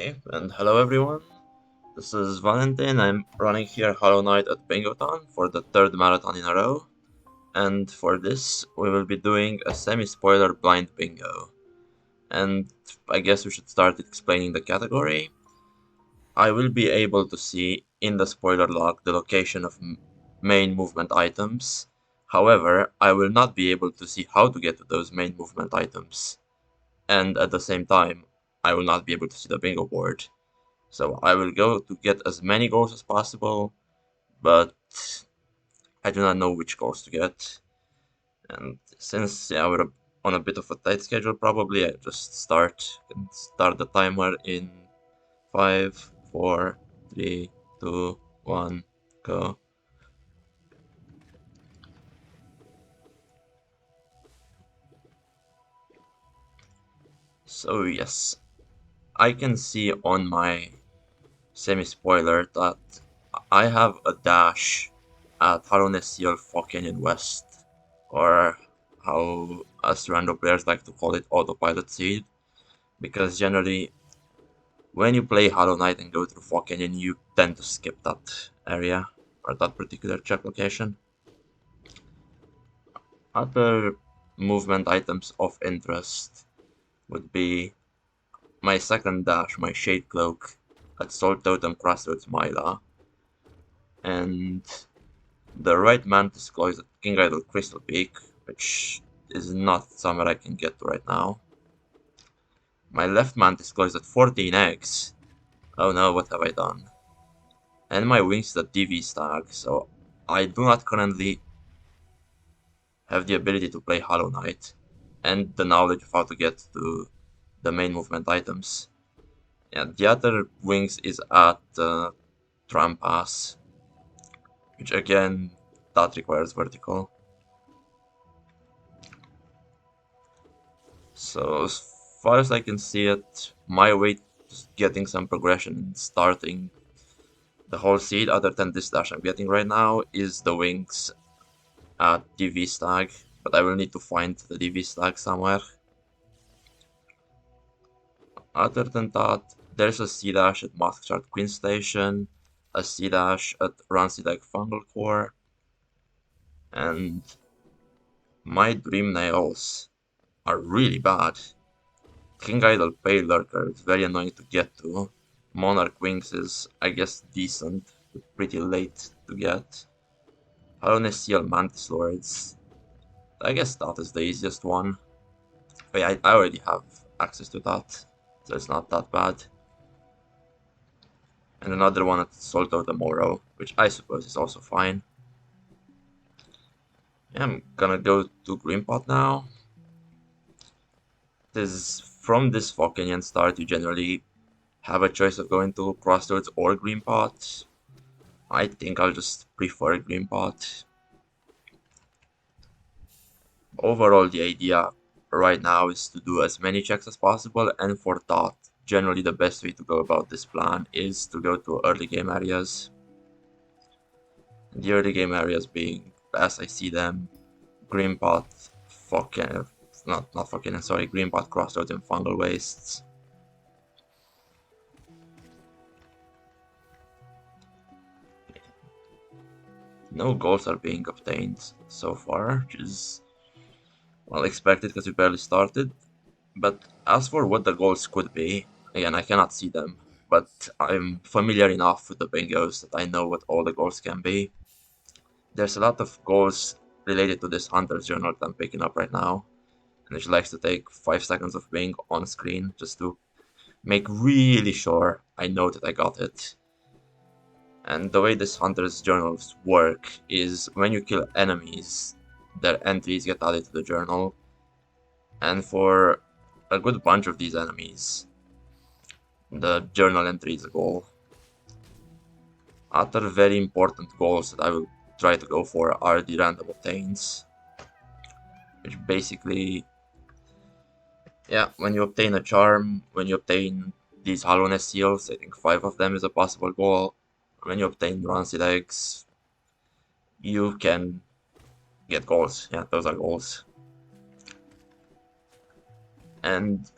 Okay, and hello everyone. This is Valentin. I'm running here Hollow Knight at Bingothon for the third marathon in a row. And for this, we will be doing a semi-spoiler blind bingo. And I guess we should start explaining the category. I will be able to see in the spoiler log the location of main movement items. However, I will not be able to see how to get to those main movement items. And at the same time, I will not be able to see the bingo board. So I will go to get as many goals as possible, but I do not know which goals to get. And since we're on a bit of a tight schedule, probably I just start the timer in 5, 4, 3, 2, 1, go. So yes, I can see on my semi-spoiler that I have a dash at Haronesil Fokenian West, or how us random players like to call it, autopilot seed, because generally when you play Hollow Knight and go through Fokenian, you tend to skip that area or that particular check location. Other movement items of interest would be my second dash, my Shade Cloak at Salt Totem Crossroads Myla, and the right Mantis Claw is at King Idol Crystal Peak, which is not somewhere I can get to right now. My left Mantis Claw is at 14 eggs. Oh no, what have I done? And my wings is at DV Stag, so I do not currently have the ability to play Hollow Knight and the knowledge of how to get to the main movement items. And the other wings is at Trampas, which again, that requires vertical. So as far as I can see it, my way to getting some progression and starting the whole seed, other than this dash I'm getting right now, is the wings at DV Stag, but I will need to find the DV Stag somewhere. Other than that, there's a C dash at Maskshard Queen Station, a C dash at Rancid Egg Fungal Core, and my Dream Nails are really bad. King Idol Pale Lurker is very annoying to get to. Monarch Wings is, I guess, decent, but pretty late to get. Haronesial Mantis Lords, I guess that is the easiest one. I already have access to that, so it's not that bad. And another one at Solto the Moro, which I suppose is also fine. Yeah, I'm gonna go to Greenpot now. From this Fokenian start, you generally have a choice of going to Crossroads or Greenpot. I think I'll just prefer Greenpot. Overall, the idea right now is to do as many checks as possible, and for that, generally the best way to go about this plan is to go to early game areas. The early game areas being, as I see them, Greenpot, Greenpot, Crossroads, and Fungal Wastes. No goals are being obtained so far, which is well expected because we barely started. But as for what the goals could be, again, I cannot see them, but I'm familiar enough with the bingos that I know what all the goals can be. There's a lot of goals related to this Hunter's Journal that I'm picking up right now, and which likes to take 5 seconds of being on screen just to make really sure I know that I got it. And the way this Hunter's Journals work is when you kill enemies, their entries get added to the journal, and for a good bunch of these enemies, the journal entry is a goal. Other very important goals that I will try to go for are the random obtains, which basically, when you obtain a charm, when you obtain these hollowness seals, I think 5 of them is a possible goal. When you obtain rancid eggs, you can get goals. Yeah, those are goals. And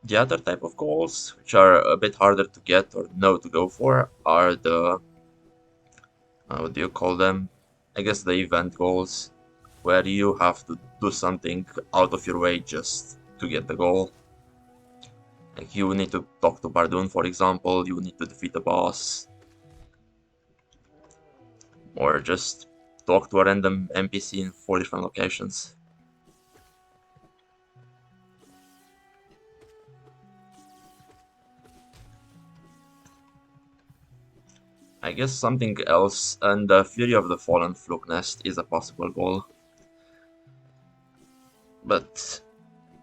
The other type of goals, which are a bit harder to get or know to go for, are the, what do you call them? I guess the event goals, where you have to do something out of your way just to get the goal. Like you need to talk to Bardoon, for example, you need to defeat a boss, or just talk to a random NPC in 4 different locations. I guess something else, and the Fury of the Fallen Fluke Nest is a possible goal. But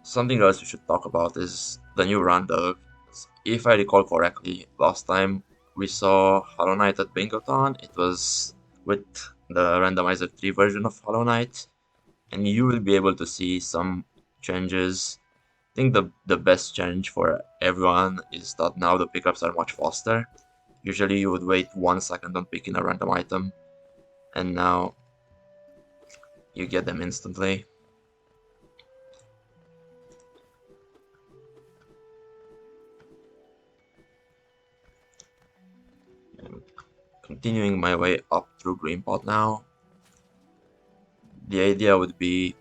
something else we should talk about is the new rando. If I recall correctly, last time we saw Hollow Knight at Bingothon, it was with the randomizer 3 version of Hollow Knight, and you will be able to see some changes. I think the best change for everyone is that now the pickups are much faster. Usually you would wait 1 second on picking a random item, and now you get them instantly. Continuing my way up through Greenpot now. The idea would be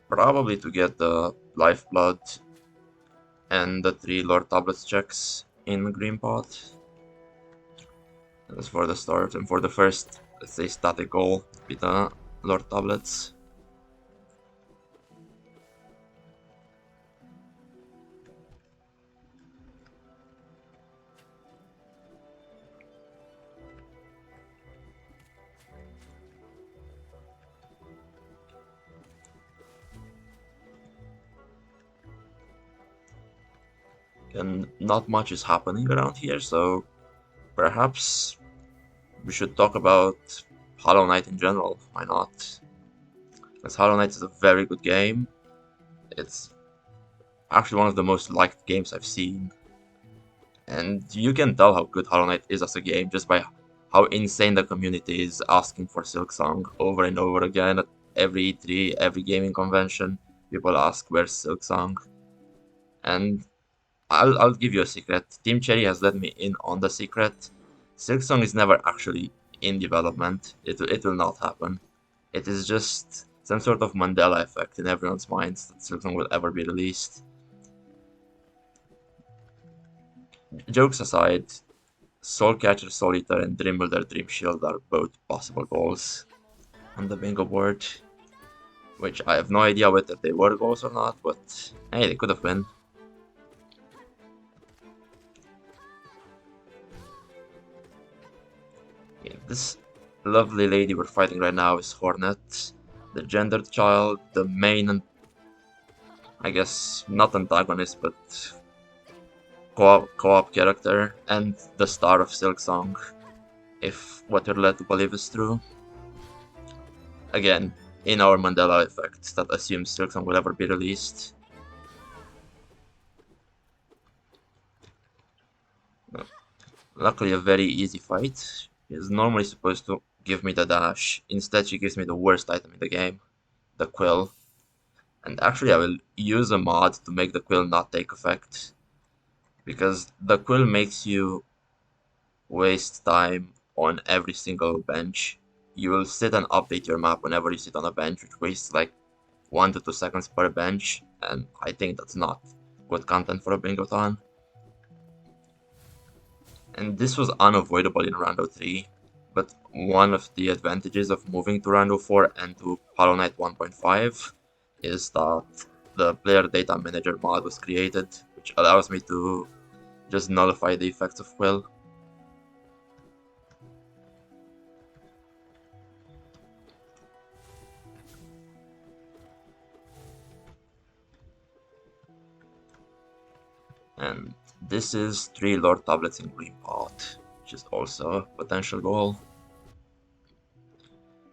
probably to get the Lifeblood and the 3 Lord Tablets checks in Greenpot. That's for the start, and for the first, let's say, static goal, with the Lord Tablets. And not much is happening around here, so perhaps we should talk about Hollow Knight in general. Why not? Because Hollow Knight is a very good game. It's actually one of the most liked games I've seen. And you can tell how good Hollow Knight is as a game just by how insane the community is asking for Silksong over and over again at every E3, every gaming convention. People ask where's Silksong. And I'll give you a secret. Team Cherry has let me in on the secret. Silksong is never actually in development. It will not happen. It is just some sort of Mandela effect in everyone's minds that Silksong will ever be released. Jokes aside, Soulcatcher Solitaire and Dream Builder Dream Shield are both possible goals on the bingo board, which I have no idea whether they were goals or not, but hey, they could have been. Yeah, this lovely lady we're fighting right now is Hornet, the gendered child, the main, I guess, not antagonist, but co-op character, and the star of Silksong, if what you're led to believe is true. Again, in our Mandela effect that assumes Silksong will ever be released. Luckily, a very easy fight. She is normally supposed to give me the dash. Instead, she gives me the worst item in the game, the quill. And actually, I will use a mod to make the quill not take effect, because the quill makes you waste time on every single bench. You will sit and update your map whenever you sit on a bench, which wastes like 1 to 2 seconds per bench, and I think that's not good content for a Bingothon. And this was unavoidable in Rando 3, but one of the advantages of moving to Rando 4 and to Hollow Knight 1.5 is that the player data manager mod was created, which allows me to just nullify the effects of Quill. And this is 3 Lord Tablets in Green Pot, which is also a potential goal.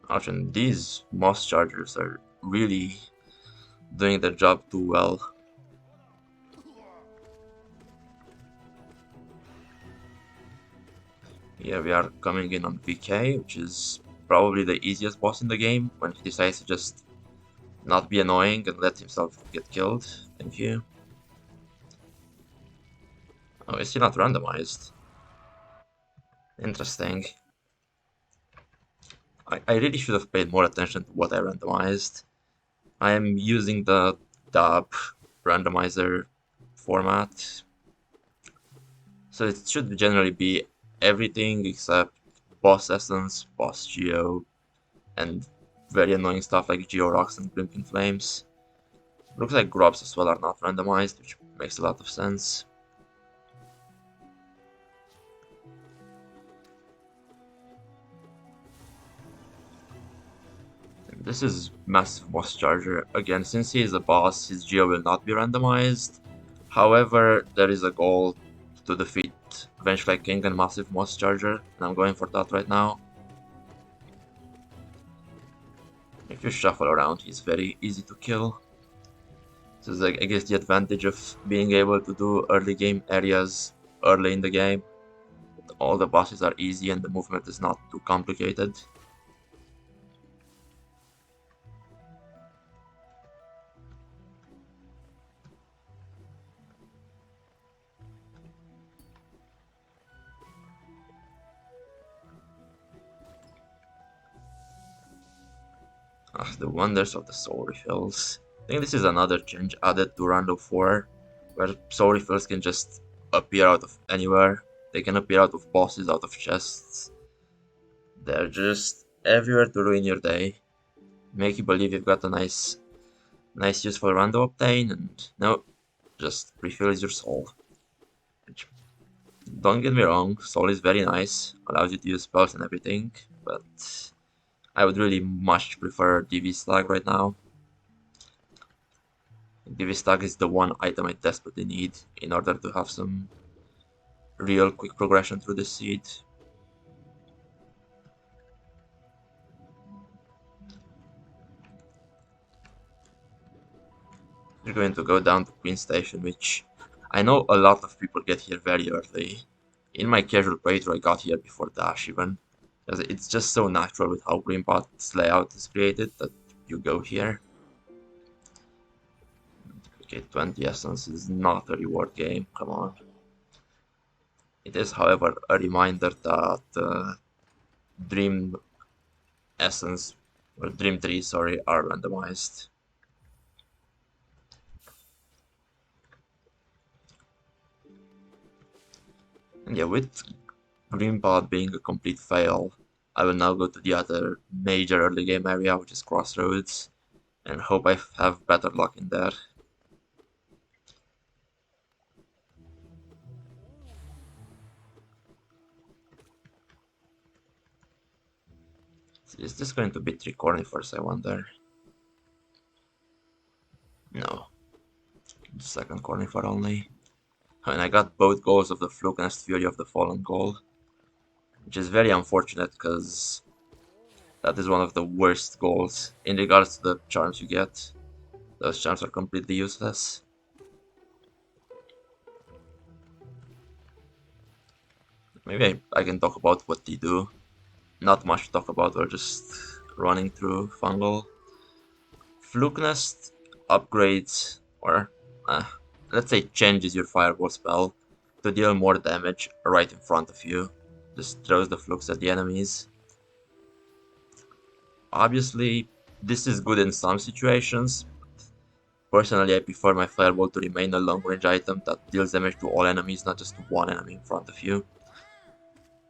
Actually, these Moss Chargers are really doing their job too well. Here we are coming in on VK, which is probably the easiest boss in the game when he decides to just not be annoying and let himself get killed. Thank you. Oh, is he not randomized? Interesting. I really should have paid more attention to what I randomized. I am using the dub randomizer format, so it should generally be everything except boss essence, boss geo, and very annoying stuff like geo rocks and blinking flames. Looks like grubs as well are not randomized, which makes a lot of sense. This is massive boss charger. Again, since he is a boss, his geo will not be randomized. However, there is a goal to defeat Vengefly King and Massive Moss Charger, and I'm going for that right now. If you shuffle around, he's very easy to kill. This is, I guess, the advantage of being able to do early game areas early in the game. All the bosses are easy and the movement is not too complicated. Ah, the wonders of the soul refills. I think this is another change added to Rando 4, where soul refills can just appear out of anywhere. They can appear out of bosses, out of chests. They're just everywhere to ruin your day. Make you believe you've got a nice useful Rando obtain, and no, just refills your soul. Which, don't get me wrong, soul is very nice, allows you to use spells and everything, but I would really much prefer DV Slag right now. DV Slag is the one item I desperately need in order to have some real quick progression through the seed. We're going to go down to Queen Station, which I know a lot of people get here very early. In my casual playthrough, I got here before Dash even. Because it's just so natural with how Greenpot's layout is created that you go here. Okay, 20 essence is not a reward game, come on. It is, however, a reminder that Dream Essence, or Dream Tree, sorry, are randomized. And yeah, with Greenpot being a complete fail, I will now go to the other major early game area, which is Crossroads, and hope I have better luck in there. Is this going to be 3 Cornifers, I wonder? No. Second Cornifer only. And I got both goals of the Fluke and Fury of the Fallen goal. Which is very unfortunate, because that is one of the worst goals in regards to the charms you get. Those charms are completely useless. Maybe I can talk about what they do. Not much to talk about, we're just running through Fungal. Fluke Nest upgrades, or let's say changes your Fireball spell to deal more damage right in front of you. Just throws the Flukes at the enemies. Obviously, this is good in some situations. Personally, I prefer my Fireball to remain a long-range item that deals damage to all enemies, not just to one enemy in front of you.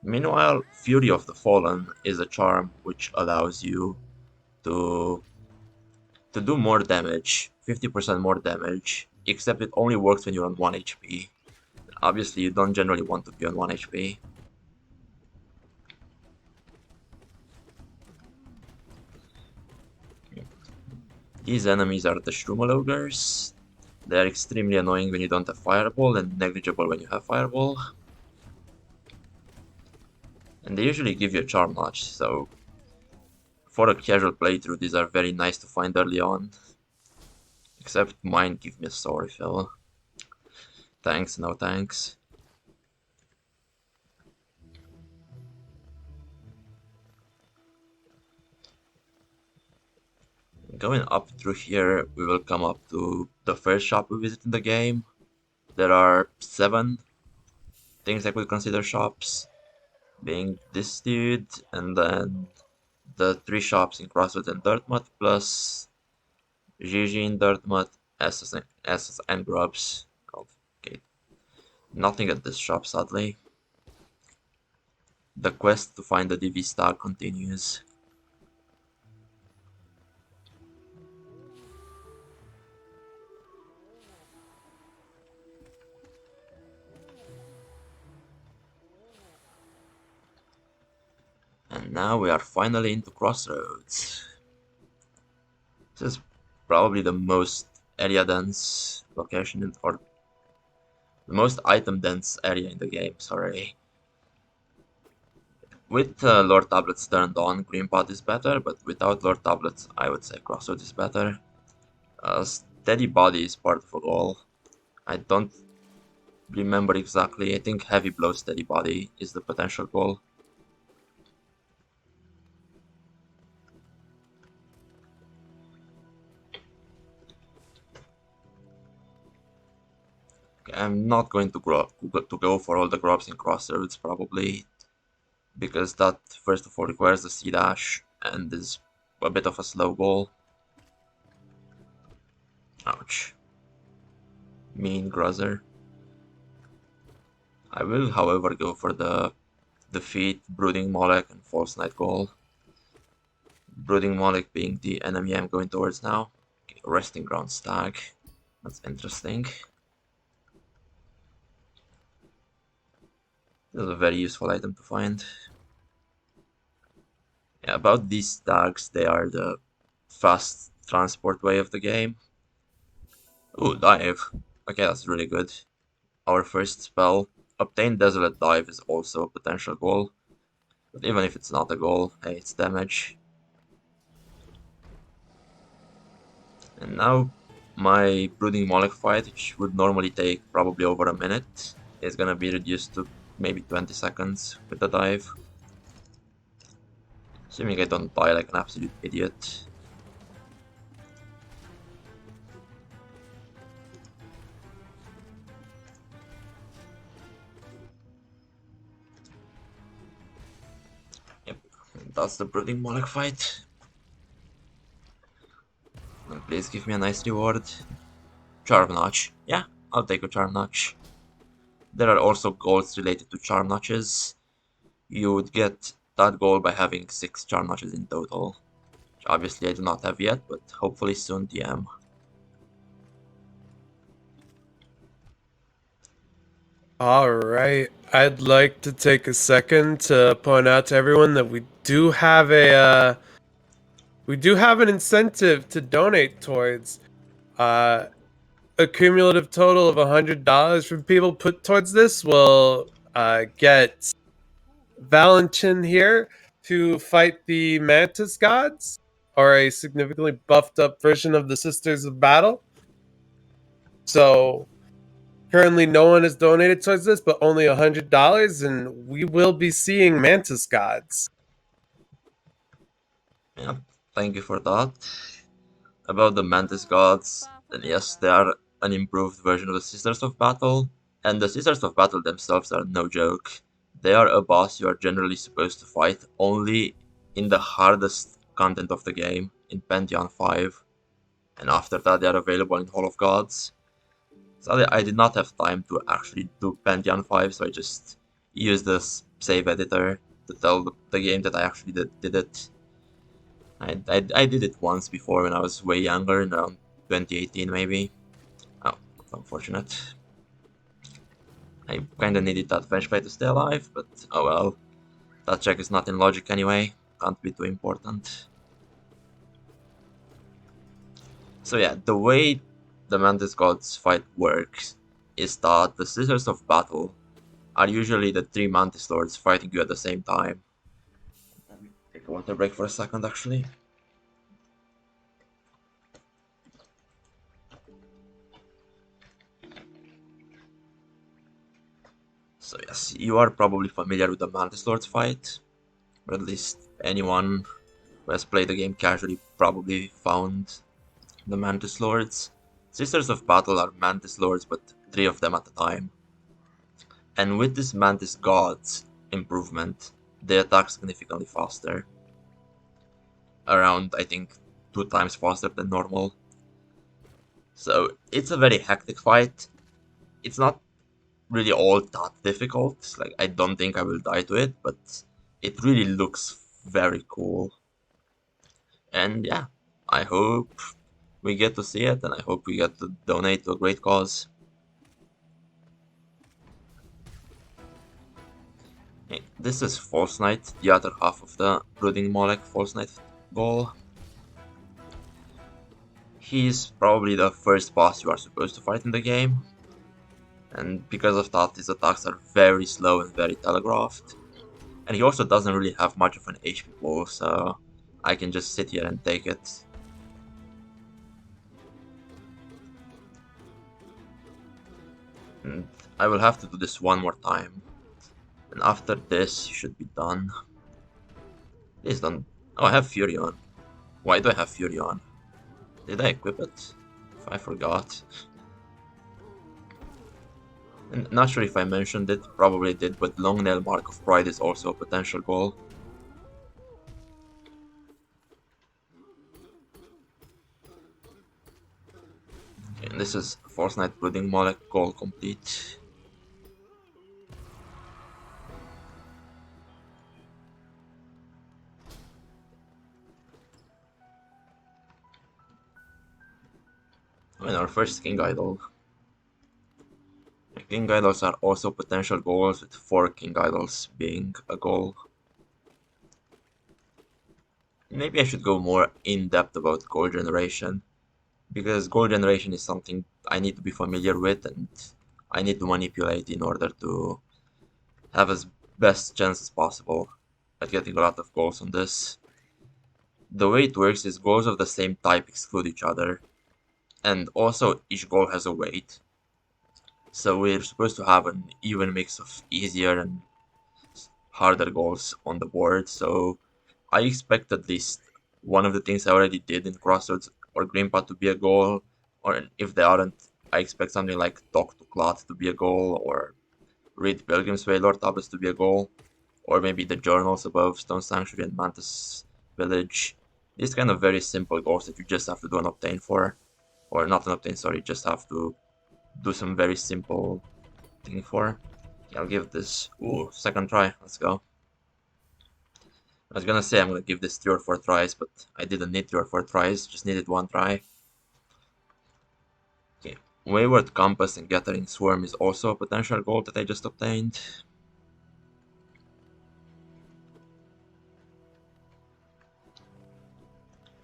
Meanwhile, Fury of the Fallen is a charm which allows you to do more damage, 50% more damage, except it only works when you're on 1 HP. Obviously, you don't generally want to be on 1 HP. These enemies are the Shroomologers. They're extremely annoying when you don't have Fireball and negligible when you have Fireball. And they usually give you a Charm Notch, so for a casual playthrough these are very nice to find early on. Except mine give me a soul refill. Thanks, no thanks. Going up through here, we will come up to the first shop we visit in the game. There are 7 things I could consider shops, being this dude, and then the three shops in Crossroads and Dartmouth, plus Gigi in Dartmouth, SS and Grubs. Okay, nothing at this shop, sadly. The quest to find the DV star continues. And now we are finally into Crossroads. This is probably the most area dense location or the most item dense area in the game, sorry. With Lord Tablets turned on, Green Pot is better, but without Lord Tablets, I would say Crossroads is better. Steady Body is part of a goal. I don't remember exactly. I think Heavy Blow Steady Body is the potential goal. Okay, I'm not going to go for all the grubs in Crossroads, probably, because that first of all requires the C dash and is a bit of a slow goal. Ouch. Mean Gruzzer. I will, however, go for the defeat Brooding Molek and False Knight goal. Brooding Molek being the enemy I'm going towards now. Okay, Resting Ground Stag. That's interesting. This is a very useful item to find. Yeah, about these stags, they are the fast transport way of the game. Ooh, Dive. Okay, that's really good. Our first spell. Obtain Desolate Dive is also a potential goal. But even if it's not a goal, hey, it's damage. And now my Brooding Molech fight, which would normally take probably over a minute, is gonna be reduced to maybe 20 seconds with the dive. Assuming I don't die like an absolute idiot. Yep, that's the Brooding Molech fight. And please give me a nice reward. Charm Notch. Yeah, I'll take a Charm Notch. There are also goals related to Charm Notches. You would get that goal by having 6 Charm Notches in total. Which obviously I do not have yet, but hopefully soon DM. Alright, I'd like to take a second to point out to everyone that we do have an incentive to donate towards a cumulative total of $100 from people put towards this will get Valentin here to fight the Mantis gods, or a significantly buffed up version of the Sisters of Battle. So currently, no one has donated towards this, but only $100, and we will be seeing Mantis gods. Yeah, thank you for that. About the Mantis gods, then yes, they are an improved version of the Sisters of Battle, and the Sisters of Battle themselves are no joke. They are a boss you are generally supposed to fight only in the hardest content of the game, in Pantheon 5, and after that they are available in Hall of Gods. Sadly, I did not have time to actually do Pantheon 5, so I just used the save editor to tell the game that I actually did it. I did it once before when I was way younger, around 2018 maybe. Oh, unfortunate. I kinda needed that flashlight to stay alive, but oh well. That check is not in logic anyway, can't be too important. So yeah, the way the Mantis Gods fight works is that the Sisters of Battle are usually the 3 Mantis Lords fighting you at the same time. Let me take a water break for a second actually. So yes, you are probably familiar with the Mantis Lords fight, or at least anyone who has played the game casually probably found the Mantis Lords. Sisters of Battle are Mantis Lords, but 3 of them at a time. And with this Mantis God's improvement, they attack significantly faster. Around, I think, 2 times faster than normal. So it's a very hectic fight. It's not really all that difficult. Like, I don't think I will die to it, but it really looks very cool. And yeah, I hope we get to see it, and I hope we get to donate to a great cause. Hey, this is False Knight, the other half of the Brooding Molech False Knight goal. He's probably the first boss you are supposed to fight in the game, and because of that his attacks are very slow and very telegraphed. And he also doesn't really have much of an HP pool, so I can just sit here and take it. And I will have to do this one more time. And after this, he should be done. Please don't... Oh, I have Fury on. Why do I have Fury on? Did I equip it? I forgot. And not sure if I mentioned it, probably did, but Long Nail Mark of Pride is also a potential goal. Okay, and this is Force Knight Brooding Molech goal complete. And our first King Idol. King Idols are also potential goals, with 4 King Idols being a goal. Maybe I should go more in depth about goal generation, because goal generation is something I need to be familiar with and I need to manipulate in order to have as best chance as possible at getting a lot of goals on this. The way it works is goals of the same type exclude each other, and also each goal has a weight. So we're supposed to have an even mix of easier and harder goals on the board, so I expect at least one of the things I already did in Crossroads or Greenpath to be a goal, or if they aren't, I expect something like Talk to Clot to be a goal, or Read Pilgrim's Way Lore tablets to be a goal, or maybe the journals above Stone Sanctuary and Mantis Village. These kind of very simple goals that you just have to do an obtain for, or not an obtain, sorry, just have to do some very simple thing for. Okay, I'll give this, ooh, second try, let's go. I was gonna say I'm gonna give this 3 or 4 tries, but I didn't need 3 or 4 tries, just needed 1 try. Okay, Wayward Compass and Gathering Swarm is also a potential goal that I just obtained.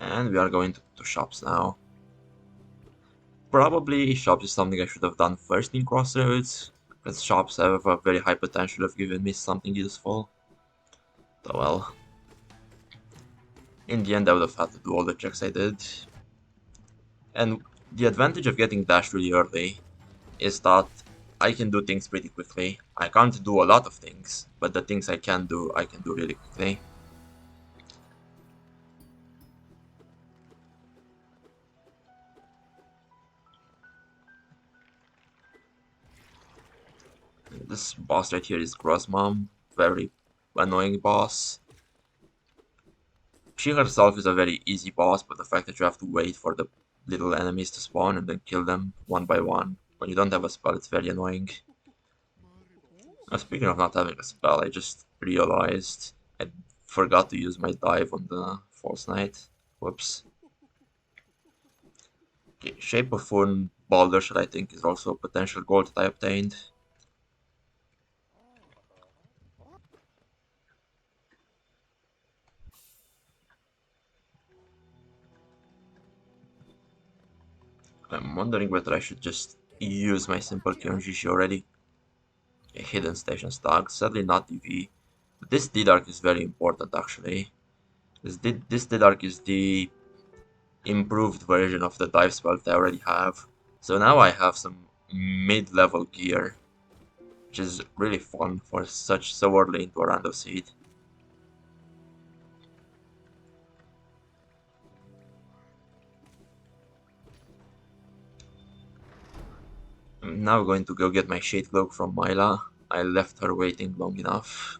And we are going to shops now. Probably shops is something I should have done first in Crossroads, because shops have a very high potential of giving me something useful. So well, in the end I would have had to do all the checks I did. And the advantage of getting dash really early is that I can do things pretty quickly. I can't do a lot of things, but the things I can do really quickly. This boss right here is Grossmom, very annoying boss. She herself is a very easy boss, but the fact that you have to wait for the little enemies to spawn and then kill them one by one when you don't have a spell, it's very annoying. Now, speaking of not having a spell, I just realized I forgot to use my dive on the False Knight. Whoops. Okay, Shape of Foon Baldershot I think is also a potential goal that I obtained. I'm wondering whether I should just use my simple Kyonjishi already. A Hidden Station Stag, sadly not EV. But this D-Dark is very important actually. This D-Dark is the improved version of the dive spell that I already have. So now I have some mid-level gear, which is really fun for so early into a random seed. I'm now going to go get my Shade Cloak from Myla, I left her waiting long enough.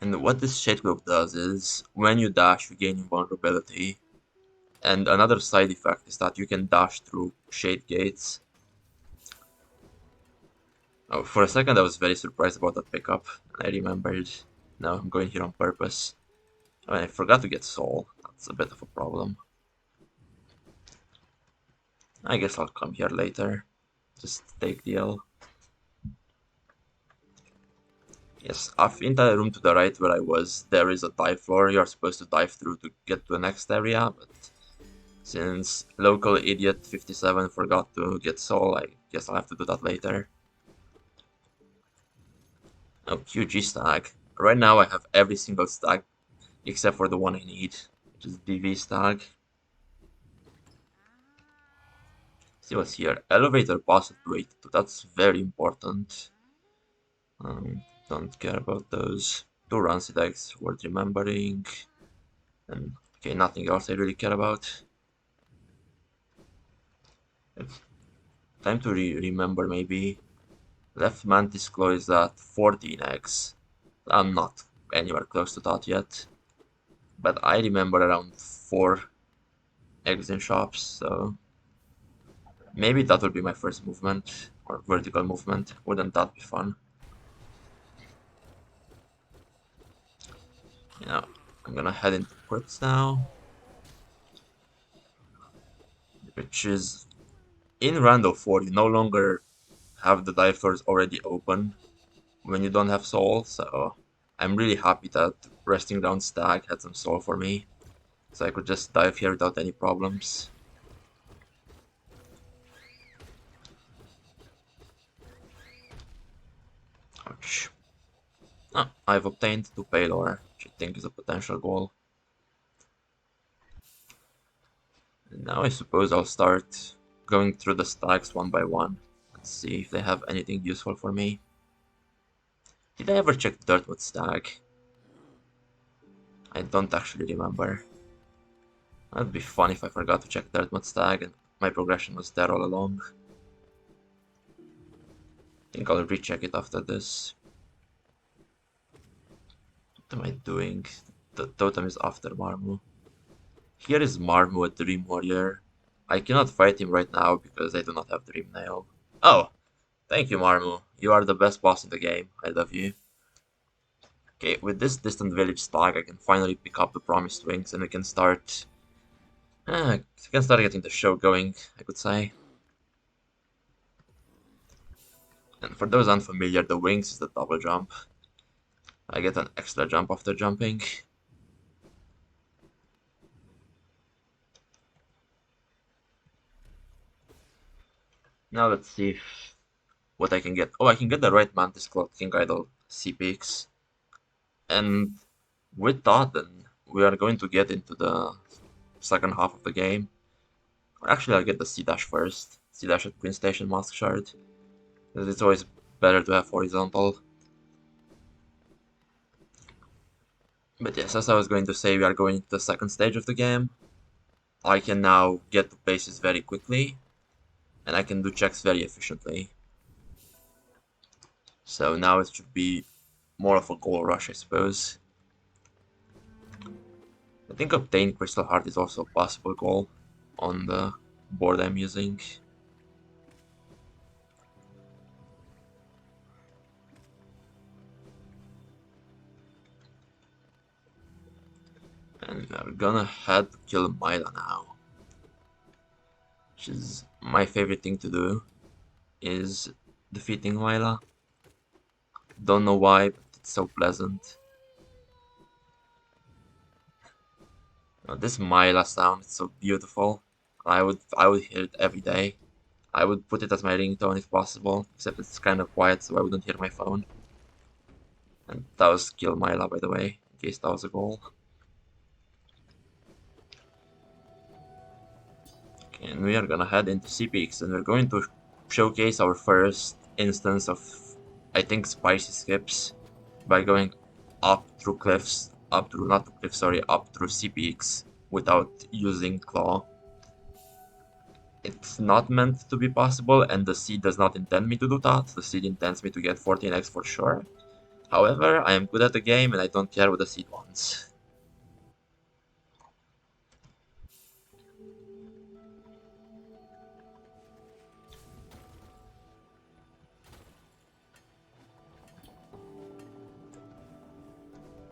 And what this shade cloak does is, when you dash, you gain invulnerability. And another side effect is that you can dash through shade gates. Oh, for a second I was very surprised about that pickup. I remembered, no, I'm going here on purpose. Oh, and I forgot to get soul. That's a bit of a problem. I guess I'll come here later. Just take the L. Yes, in the room to the right where I was, there is a dive floor you're supposed to dive through to get to the next area, but since local idiot 57 forgot to get soul, I guess I'll have to do that later. Oh, QG stag. Right now I have every single stag except for the one I need, which is DV stag. See what's here. Elevator pass at 282. That's very important. Don't care about those. Two Rancid eggs worth remembering. And okay, nothing else I really care about. It's time to remember maybe. Left Mantis Claw is at 14 eggs. I'm not anywhere close to that yet. But I remember around 4 eggs in shops, so maybe that will be my first movement, or vertical movement. Wouldn't that be fun? Yeah, I'm gonna head into Crypts now, which is in Rando 4, you no longer have the dive doors already open when you don't have soul, so I'm really happy that Resting Ground Stag had some soul for me, so I could just dive here without any problems. Ouch. Ah, I've obtained 2 Paylor, which I think is a potential goal. And now I suppose I'll start going through the stacks one by one. Let's see if they have anything useful for me. Did I ever check Dirtwood Stag? I don't actually remember. That'd be fun if I forgot to check Dirtwood Stag and my progression was there all along. I think I'll recheck it after this. What am I doing? The totem is after Marmu. Here is Marmu, a Dream Warrior. I cannot fight him right now because I do not have Dream Nail. Oh! Thank you, Marmu. You are the best boss in the game. I love you. Okay, with this Distant Village Stag, I can finally pick up the Promised Wings and we can start... getting the show going, I could say. And for those unfamiliar, the Wings is the double jump. I get an extra jump after jumping. Now let's see what I can get. Oh, I can get the right Mantis Claw King Idol C-Peaks. And with that, then, we are going to get into the second half of the game. Or actually, I'll get the C-Dash first. C-Dash at Queen Station Mask Shard. Because it's always better to have horizontal. But yes, as I was going to say, we are going into the second stage of the game. I can now get to bases very quickly. And I can do checks very efficiently. So now it should be more of a goal rush, I suppose. I think obtain Crystal Heart is also a possible goal on the board I'm using. And we're gonna head to kill Myla now. Which is my favorite thing to do, is defeating Myla. Don't know why, but it's so pleasant. Now, this Myla sound is so beautiful. I would hear it every day. I would put it as my ringtone if possible, except it's kind of quiet so I wouldn't hear my phone. And that was kill Myla, by the way, in case that was a goal. Okay, and we are gonna head into C-Peaks and we're going to showcase our first instance of, I think, spicy skips by going up through cliffs, up through C-Peaks without using Claw. It's not meant to be possible, and the seed does not intend me to do that. The seed intends me to get 14x for sure. However, I am good at the game and I don't care what the seed wants.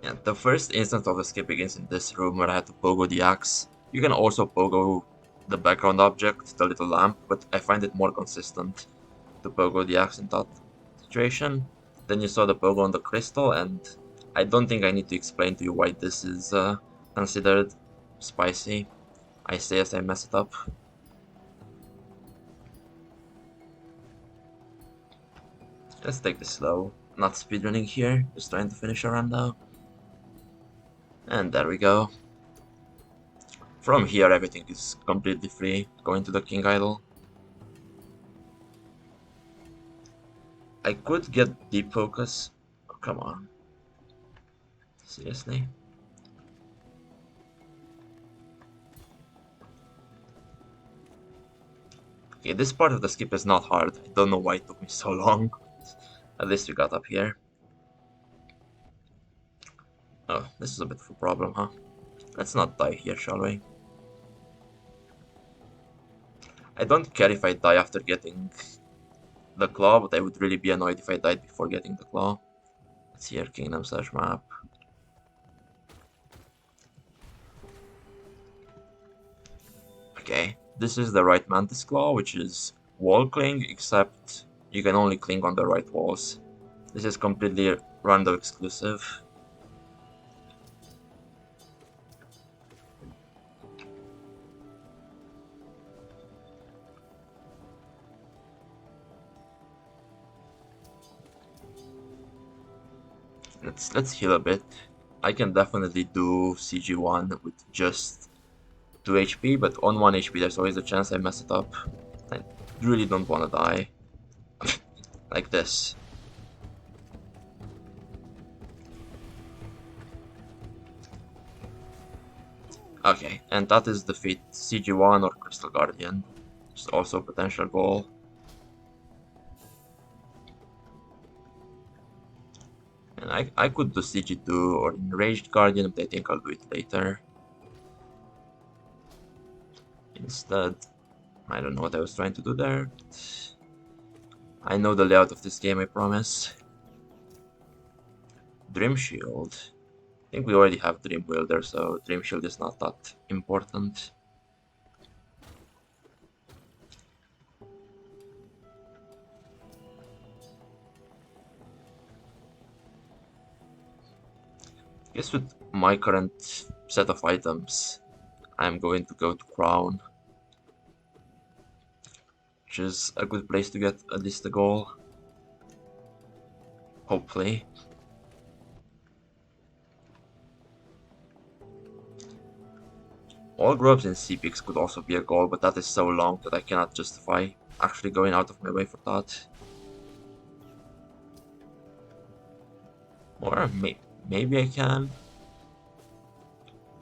And the first instance of the skip begins in this room where I had to pogo the axe. You can also pogo the background object, the little lamp, but I find it more consistent to pogo the axe in that situation. Then you saw the pogo on the crystal, and I don't think I need to explain to you why this is considered spicy. I say as I mess it up. Let's take this slow. Not speedrunning here, just trying to finish a run now. And there we go. From here everything is completely free, going to the king idol. I could get deep focus. Oh, come on. Seriously? Okay, this part of the skip is not hard. I don't know why it took me so long. At least we got up here. Oh, this is a bit of a problem, huh? Let's not die here, shall we? I don't care if I die after getting the claw, but I would really be annoyed if I died before getting the claw. Let's see our kingdom / map. Okay, this is the right mantis claw, which is wall cling, except you can only cling on the right walls. This is completely random exclusive. Let's heal a bit. I can definitely do CG1 with just 2 HP, but on 1 HP there's always a chance I mess it up. I really don't want to die. Like this. Okay, and that is defeat CG1 or Crystal Guardian, which is also a potential goal. And I could do CG2 or Enraged Guardian, but I think I'll do it later. Instead, I don't know what I was trying to do there. I know the layout of this game, I promise. Dream Shield. I think we already have Dream Wielder, so Dream Shield is not that important. I guess with my current set of items, I'm going to go to Crown, which is a good place to get at least a goal. Hopefully. All grubs in C-Pix could also be a goal, but that is so long that I cannot justify actually going out of my way for that. Or maybe I can.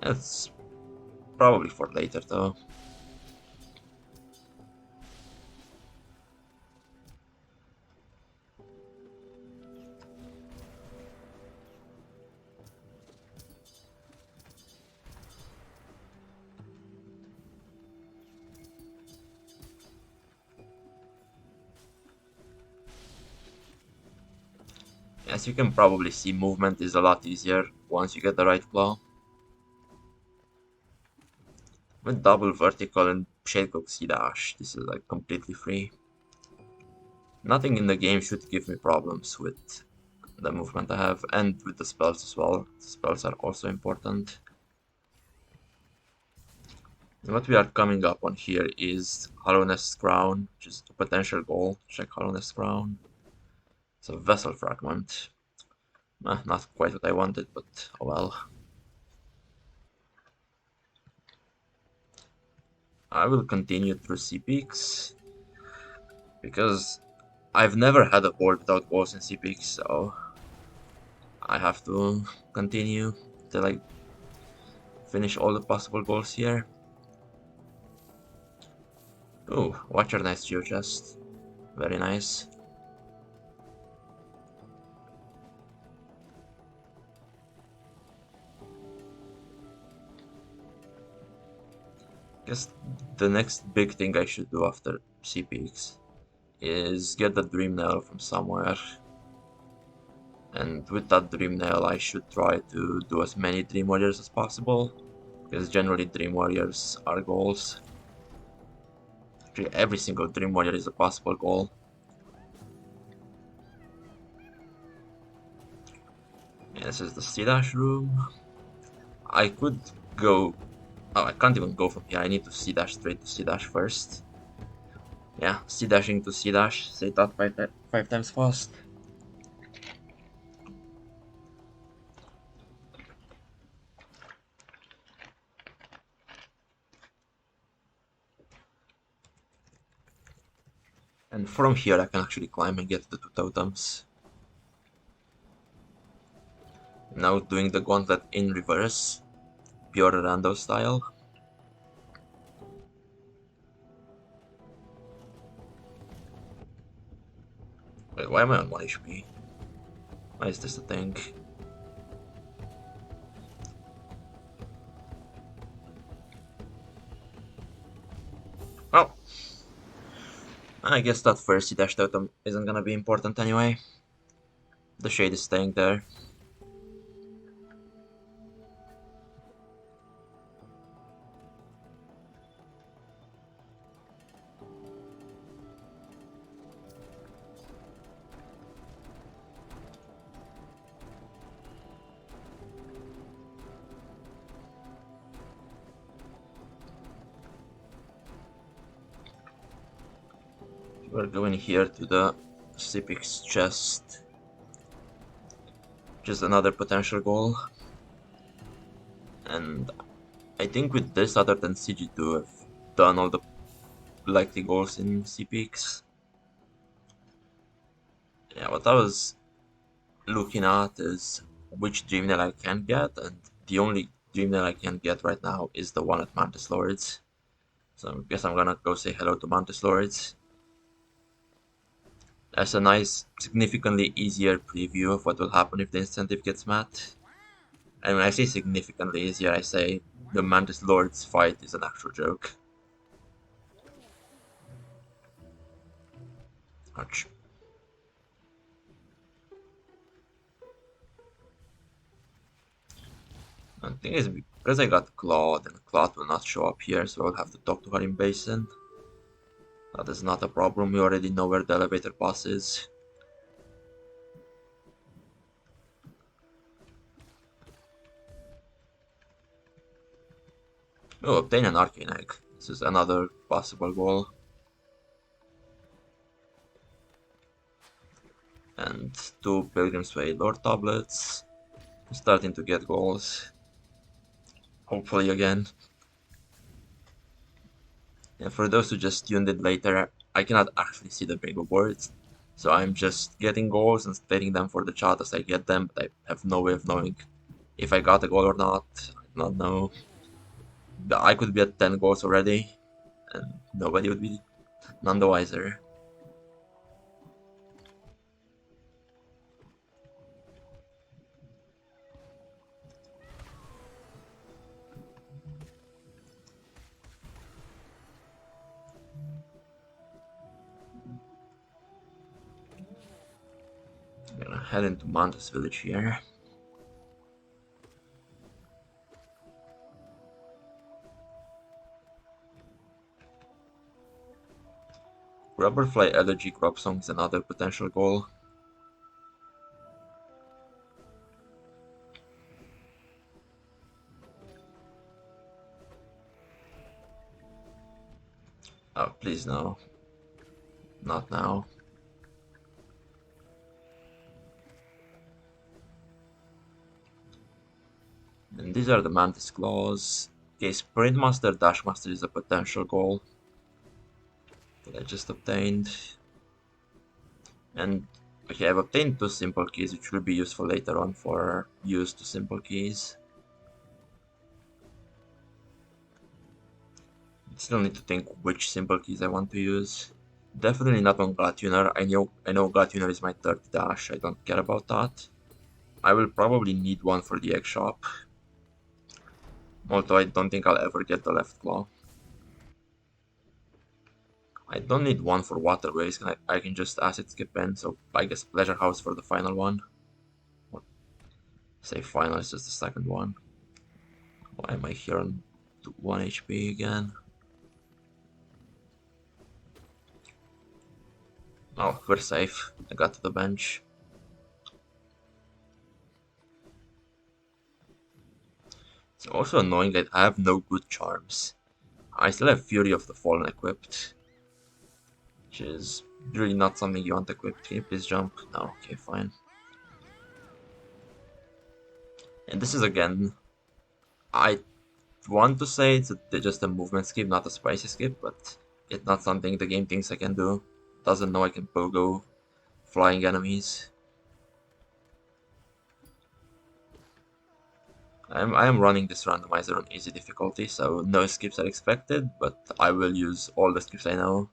It's probably for later though. As you can probably see, movement is a lot easier once you get the right claw. With double vertical and Shadecook Sea Dash, this is like completely free. Nothing in the game should give me problems with the movement I have, and with the spells as well. The spells are also important. And what we are coming up on here is Hollowness Crown, which is a potential goal. Check Hollowness Crown. It's a Vessel Fragment. Not quite what I wanted, but oh well. I will continue through C-Peaks, because I've never had a board without walls in C-Peaks, so I have to continue till I finish all the possible goals here. Ooh, watch your nice geo chest. Very nice. Guess the next big thing I should do after Sea Peaks is get the Dream Nail from somewhere. And with that Dream Nail, I should try to do as many Dream Warriors as possible, because generally Dream Warriors are goals. Actually, every single Dream Warrior is a possible goal. Yeah, this is the Sea Dash room. I could go... Oh, I can't even go from here. I need to Sea Dash straight to Sea Dash first. Yeah, Sea Dashing to Sea Dash. Say that five times fast. And from here I can actually climb and get the two totems. Now doing the gauntlet in reverse. Pure rando style. Wait, why am I on 1 HP? Why is this a thing? Oh! I guess that first Sea Dash totem isn't gonna be important anyway. The shade is staying there. We're going here to the Sipix chest. Just another potential goal. And I think with this, other than CG2, I've done all the likely goals in CPX. Yeah, what I was looking at is which Dream Nail I can get, and the only Dream Nail I can get right now is the one at Mantis Lords. So I guess I'm gonna go say hello to Mantis Lords. That's a nice, significantly easier preview of what will happen if the incentive gets met. And when I say significantly easier, I say the Mantis Lords fight is an actual joke. Ouch. And the thing is, because I got Claude, and Claude will not show up here, so I'll have to talk to her in Basin. That is not a problem, we already know where the elevator pass is. Oh, obtain an Arcane Egg. This is another possible goal. And 2 Pilgrim's Way Lord Tablets. Starting to get goals. Hopefully again. And for those who just tuned in later, I cannot actually see the bingo boards. So I'm just getting goals and stating them for the chat as I get them, but I have no way of knowing if I got a goal or not. I do not know. I could be at 10 goals already, and nobody would be none the wiser. I'm gonna head into Mantis Village here. Rubberfly Elegy Crop Song is another potential goal. Oh, please no. Not now. And these are the Mantis Claws. Okay, Sprint Master, Dash Master is a potential goal that I just obtained. And okay, I've obtained 2 simple keys, which will be useful later on for use to simple keys. Still need to think which simple keys I want to use. Definitely not on Glatuner. I know Glatuner is my third dash. I don't care about that. I will probably need one for the egg shop. Although I don't think I'll ever get the left claw. I don't need one for waterways. I can just acid skip in, so I guess Pleasure House for the final one. Or say final is just the second one. Why am I here on 1 HP again? Oh, we're safe. I got to the bench. It's also annoying that I have no good charms. I still have Fury of the Fallen equipped, which is really not something you want equipped. Can you please jump? No, okay, fine. And this is again, I want to say it's just a movement skip, not a spicy skip, but it's not something the game thinks I can do. Doesn't know I can pogo flying enemies. I am running this randomizer on easy difficulty, so no skips are expected, but I will use all the skips I know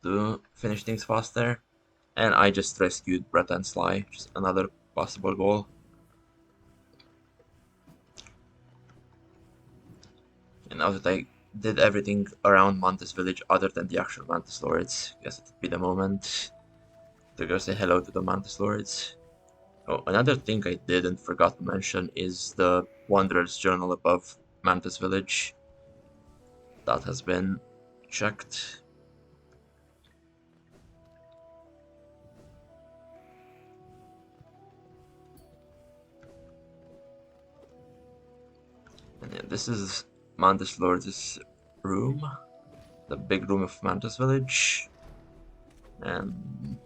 to finish things faster. And I just rescued Brett and Sly, which is another possible goal. And now that I did everything around Mantis Village other than the actual Mantis Lords, guess it would be the moment to go say hello to the Mantis Lords. Oh, another thing I did and forgot to mention is the Wanderer's Journal above Mantis Village. That has been checked. And yeah, this is Mantis Lord's room, the big room of Mantis Village. And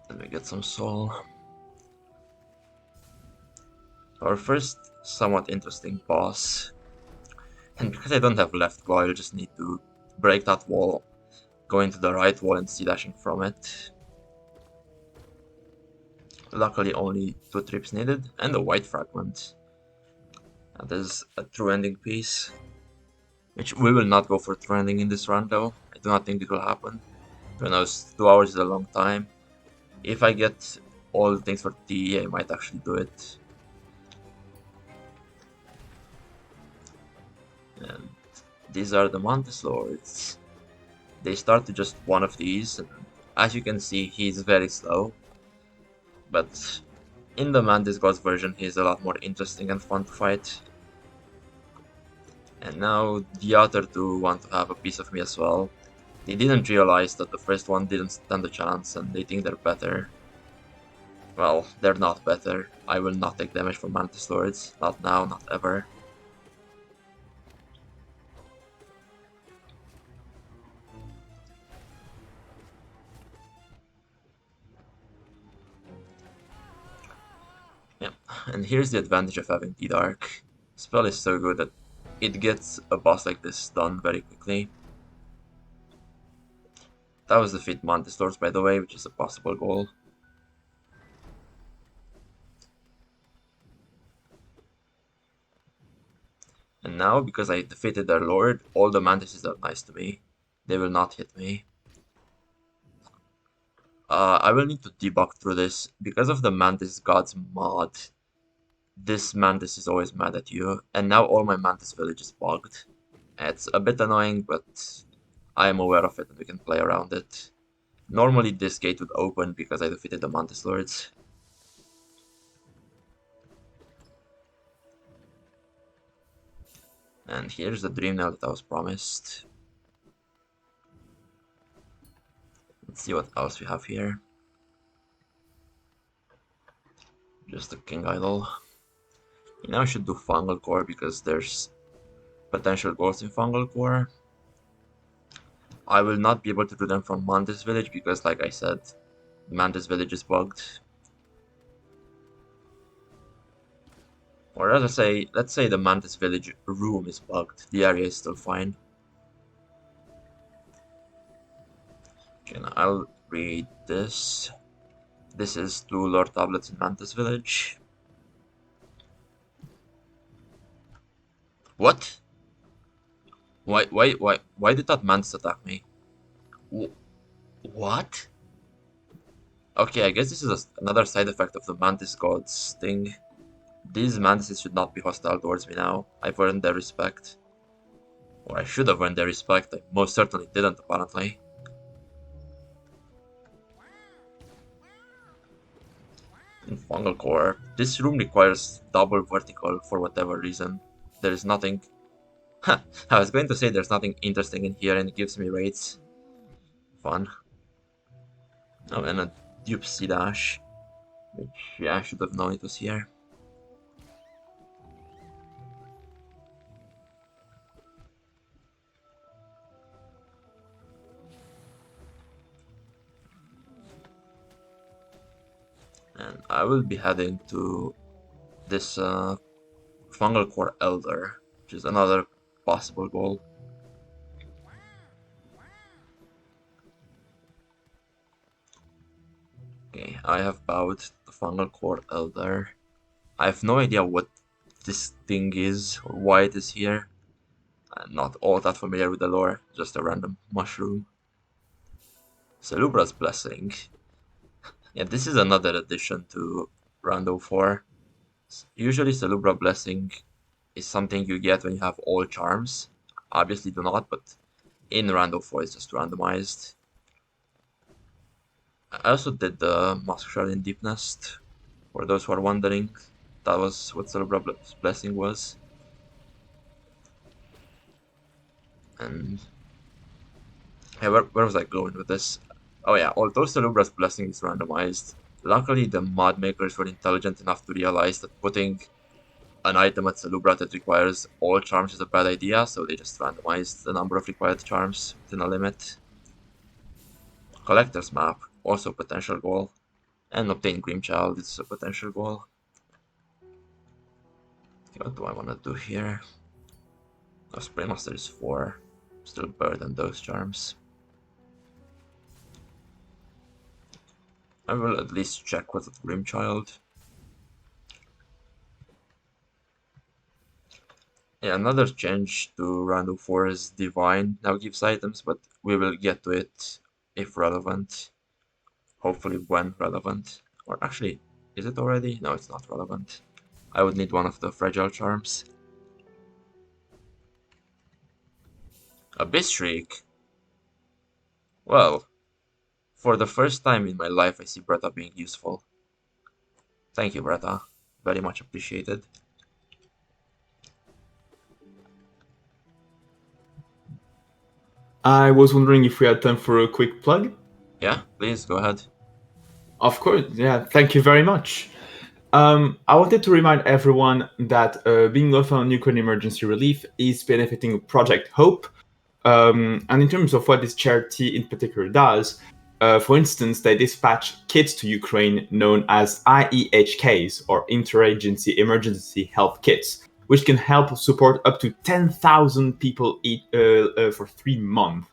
let me get some soul. Our first somewhat interesting boss. And because I don't have left claw, I'll just need to break that wall, go into the right wall and C-dashing from it. Luckily only 2 trips needed, and a white fragment. That is a true ending piece. Which we will not go for true ending in this run though. I do not think it will happen. Who knows, 2 hours is a long time. If I get all the things for TE, I might actually do it. And these are the Mantis Lords. They start to just one of these, and as you can see, he's very slow. But in the Mantis Gods version, he's a lot more interesting and fun to fight. And now the other 2 want to have a piece of me as well. They didn't realize that the first one didn't stand a chance, and they think they're better. Well, they're not better. I will not take damage from Mantis Lords. Not now, not ever. Yeah, and here's the advantage of having D-Dark. Spell is so good that it gets a boss like this done very quickly. That was defeat Mantis Lords, by the way, which is a possible goal. And now, because I defeated their lord, all the Mantises are nice to me. They will not hit me. I will need to debug through this. Because of the Mantis Gods mod, this Mantis is always mad at you, and now all my Mantis village is bugged. It's a bit annoying, but I am aware of it and we can play around it. Normally this gate would open because I defeated the Mantis Lords. And here's the dream nail that I was promised. Let's see what else we have here. Just a King Idol. You now should do Fungal Core because there's potential goals in Fungal Core. I will not be able to do them from Mantis Village because, like I said, Mantis Village is bugged. Or rather say, let's say the Mantis Village room is bugged. The area is still fine. Okay, now I'll read this. This is 2 lore tablets in Mantis Village. What? Why did that mantis attack me? Wh- what? Okay, I guess this is another side effect of the mantis gods thing. These mantises should not be hostile towards me now. I've earned their respect. Or I should have earned their respect. I most certainly didn't, apparently. In fungal core, this room requires double vertical for whatever reason. There is nothing. I was going to say there's nothing interesting in here and it gives me rates. Fun. Oh, and a dupe sea dash. Which, yeah, I should have known it was here. And I will be heading to this fungal core elder, which is another possible goal. Okay, I have bowed the fungal core elder. I have no idea what this thing is or why it is here. I'm not all that familiar with the lore, just a random mushroom. Celubra's Blessing. Yeah, this is another addition to Rando 4. Usually Celubra Blessing is something you get when you have all charms. Obviously do not, but in Rando 4 it's just randomized. I also did the Mask Shard in Deep Nest, for those who are wondering. That was what Celubra Blessing was. And yeah, where was I going with this? Oh yeah, although Celubra's Blessing is randomized, luckily the mod makers were intelligent enough to realize that putting an item at Celubra that requires all charms is a bad idea, so they just randomized the number of required charms within a limit. Collector's Map, also a potential goal. And obtain Grimchild is a potential goal. Okay, what do I want to do here? Oh, Springmaster is 4. Still burden those charms. I will at least check what's at Grimchild. Yeah, another change to Rando 4 is Divine now gives items, but we will get to it if relevant. Hopefully when relevant. Or actually, is it already? No, it's not relevant. I would need one of the fragile charms. Abyss Shriek? Well, for the first time in my life I see Bretta being useful. Thank you, Bretta. Very much appreciated. I was wondering if we had time for a quick plug. Yeah, please, go ahead. Of course, yeah, thank you very much. I wanted to remind everyone that Bingothon Ukraine Emergency Relief is benefiting Project Hope. And in terms of what this charity in particular does, for instance, they dispatch kits to Ukraine known as IEHKs, or Interagency Emergency Health Kits, which can help support up to 10,000 people for 3 months.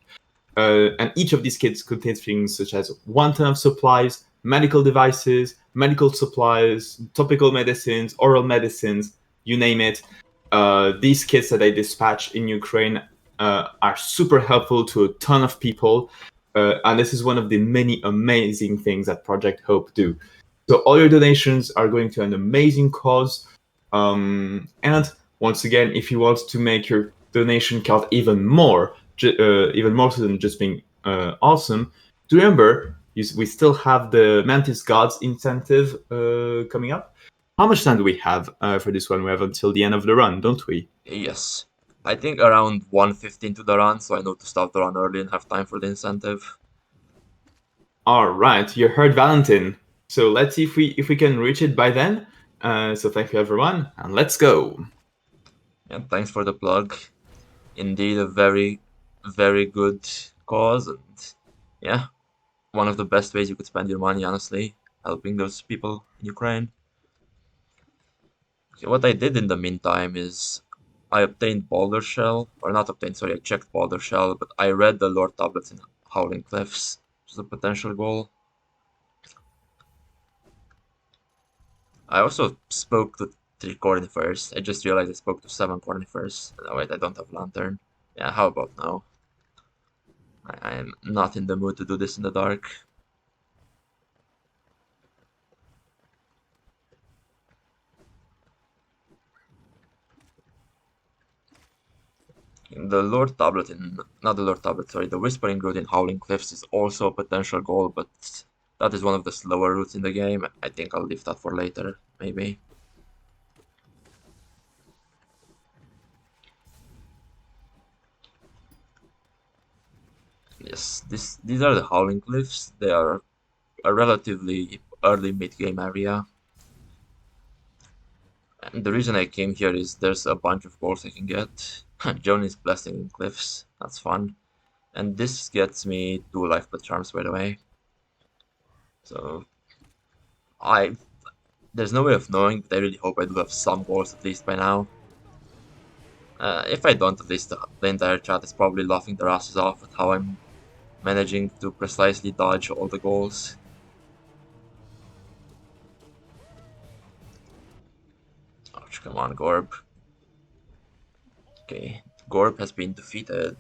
And each of these kits contains things such as 1 ton of supplies, medical devices, medical supplies, topical medicines, oral medicines, you name it. These kits that I dispatch in Ukraine are super helpful to a ton of people. And this is one of the many amazing things that Project Hope do. So all your donations are going to an amazing cause. And once again, if you want to make your donation count even more so than just being awesome, to remember, we still have the Mantis Gods incentive coming up. How much time do we have for this one? We have until the end of the run, don't we? Yes. I think around 1:15 to the run, so I know to start the run early and have time for the incentive. All right, you heard Valentin. So let's see if we can reach it by then. So thank you everyone, and let's go. Yeah, thanks for the plug. Indeed, a very, very good cause, and yeah, one of the best ways you could spend your money, honestly, helping those people in Ukraine. Okay, what I did in the meantime is I obtained Boulder Shell, or not obtained, sorry, I checked Boulder Shell, but I read the lore tablets in Howling Cliffs, which is a potential goal. I also spoke to 3 Cornifers. I just realized I spoke to 7 Cornifers. No, wait, I don't have Lantern. Yeah, how about now? I am not in the mood to do this in the dark. The Lord Tablet in... Not the Lord Tablet, sorry. The Whispering Route in Howling Cliffs is also a potential goal, but that is one of the slower routes in the game. I think I'll leave that for later, maybe. Yes, these are the Howling Cliffs. They are a relatively early mid-game area. And the reason I came here is there's a bunch of goals I can get. Joan is Blessing in Cliffs. That's fun. And this gets me 2 life plus charms, by the way. So I there's no way of knowing, but I really hope I do have some goals at least by now. If I don't, at least the entire chat is probably laughing their asses off at how I'm managing to precisely dodge all the goals. Ouch, come on, Gorb. Okay, Gorb has been defeated.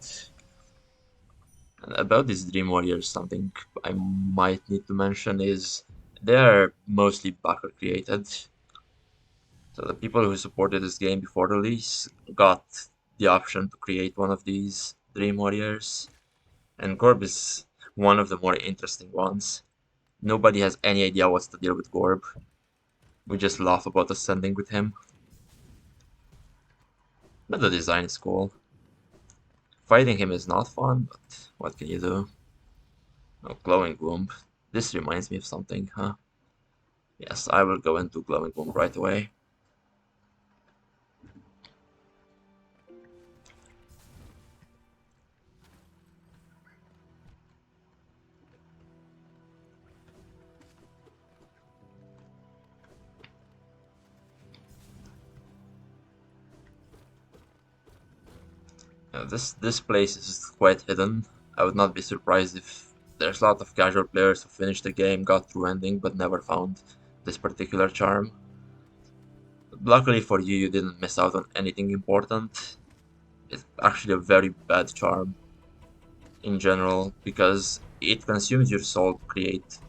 And about these Dream Warriors, something I might need to mention is they are mostly backer created. So the people who supported this game before release got the option to create one of these Dream Warriors. And Gorb is one of the more interesting ones. Nobody has any idea what's the deal with Gorb. We just laugh about ascending with him. But the design is cool. Fighting him is not fun, but what can you do? Oh, Glowing Womb. This reminds me of something, huh? Yes, I will go into Glowing Womb right away. This place is quite hidden. I would not be surprised if there's a lot of casual players who finished the game, got through ending, but never found this particular charm. Luckily for you, you didn't miss out on anything important. It's actually a very bad charm in general, because it consumes your soul to create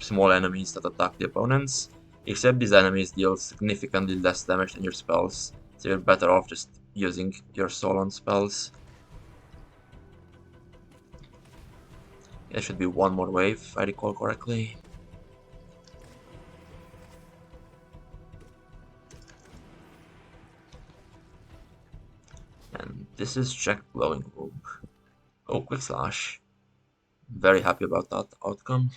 small enemies that attack the opponents, except these enemies deal significantly less damage than your spells, so you're better off just using your soul on spells. There should be one more wave, if I recall correctly. And this is check Glowing Womb. Oh, Quick Slash. Very happy about that outcome.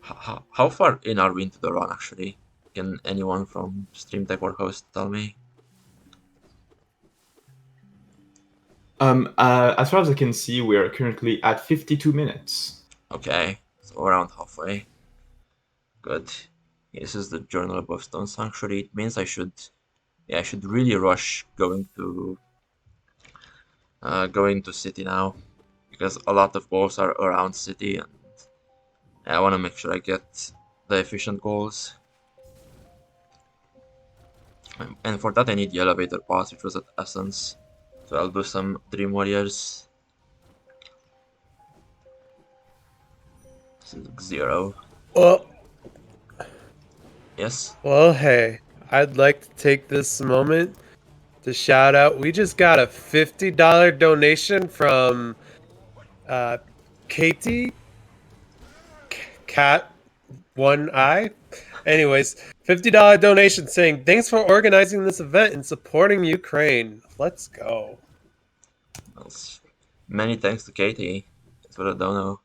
How far in are we into the run, actually? Can anyone from Stream Tech or host tell me? As far as I can see, we are currently at 52 minutes. Okay, so around halfway. Good. This is the Journal above Stone Sanctuary. It means I should really rush going to city now, because a lot of goals are around city, and I want to make sure I get the efficient goals. And for that I need the elevator pass, which was at Essence. So I'll do some Dream Warriors. This is 0. Well, Yes? hey, I'd like to take this moment to shout out. We just got a $50 donation from Katie Cat One Eye. Anyways, $50 donation saying thanks for organizing this event and supporting Ukraine. Let's go. Well, many thanks to Katie. That's what I don't know.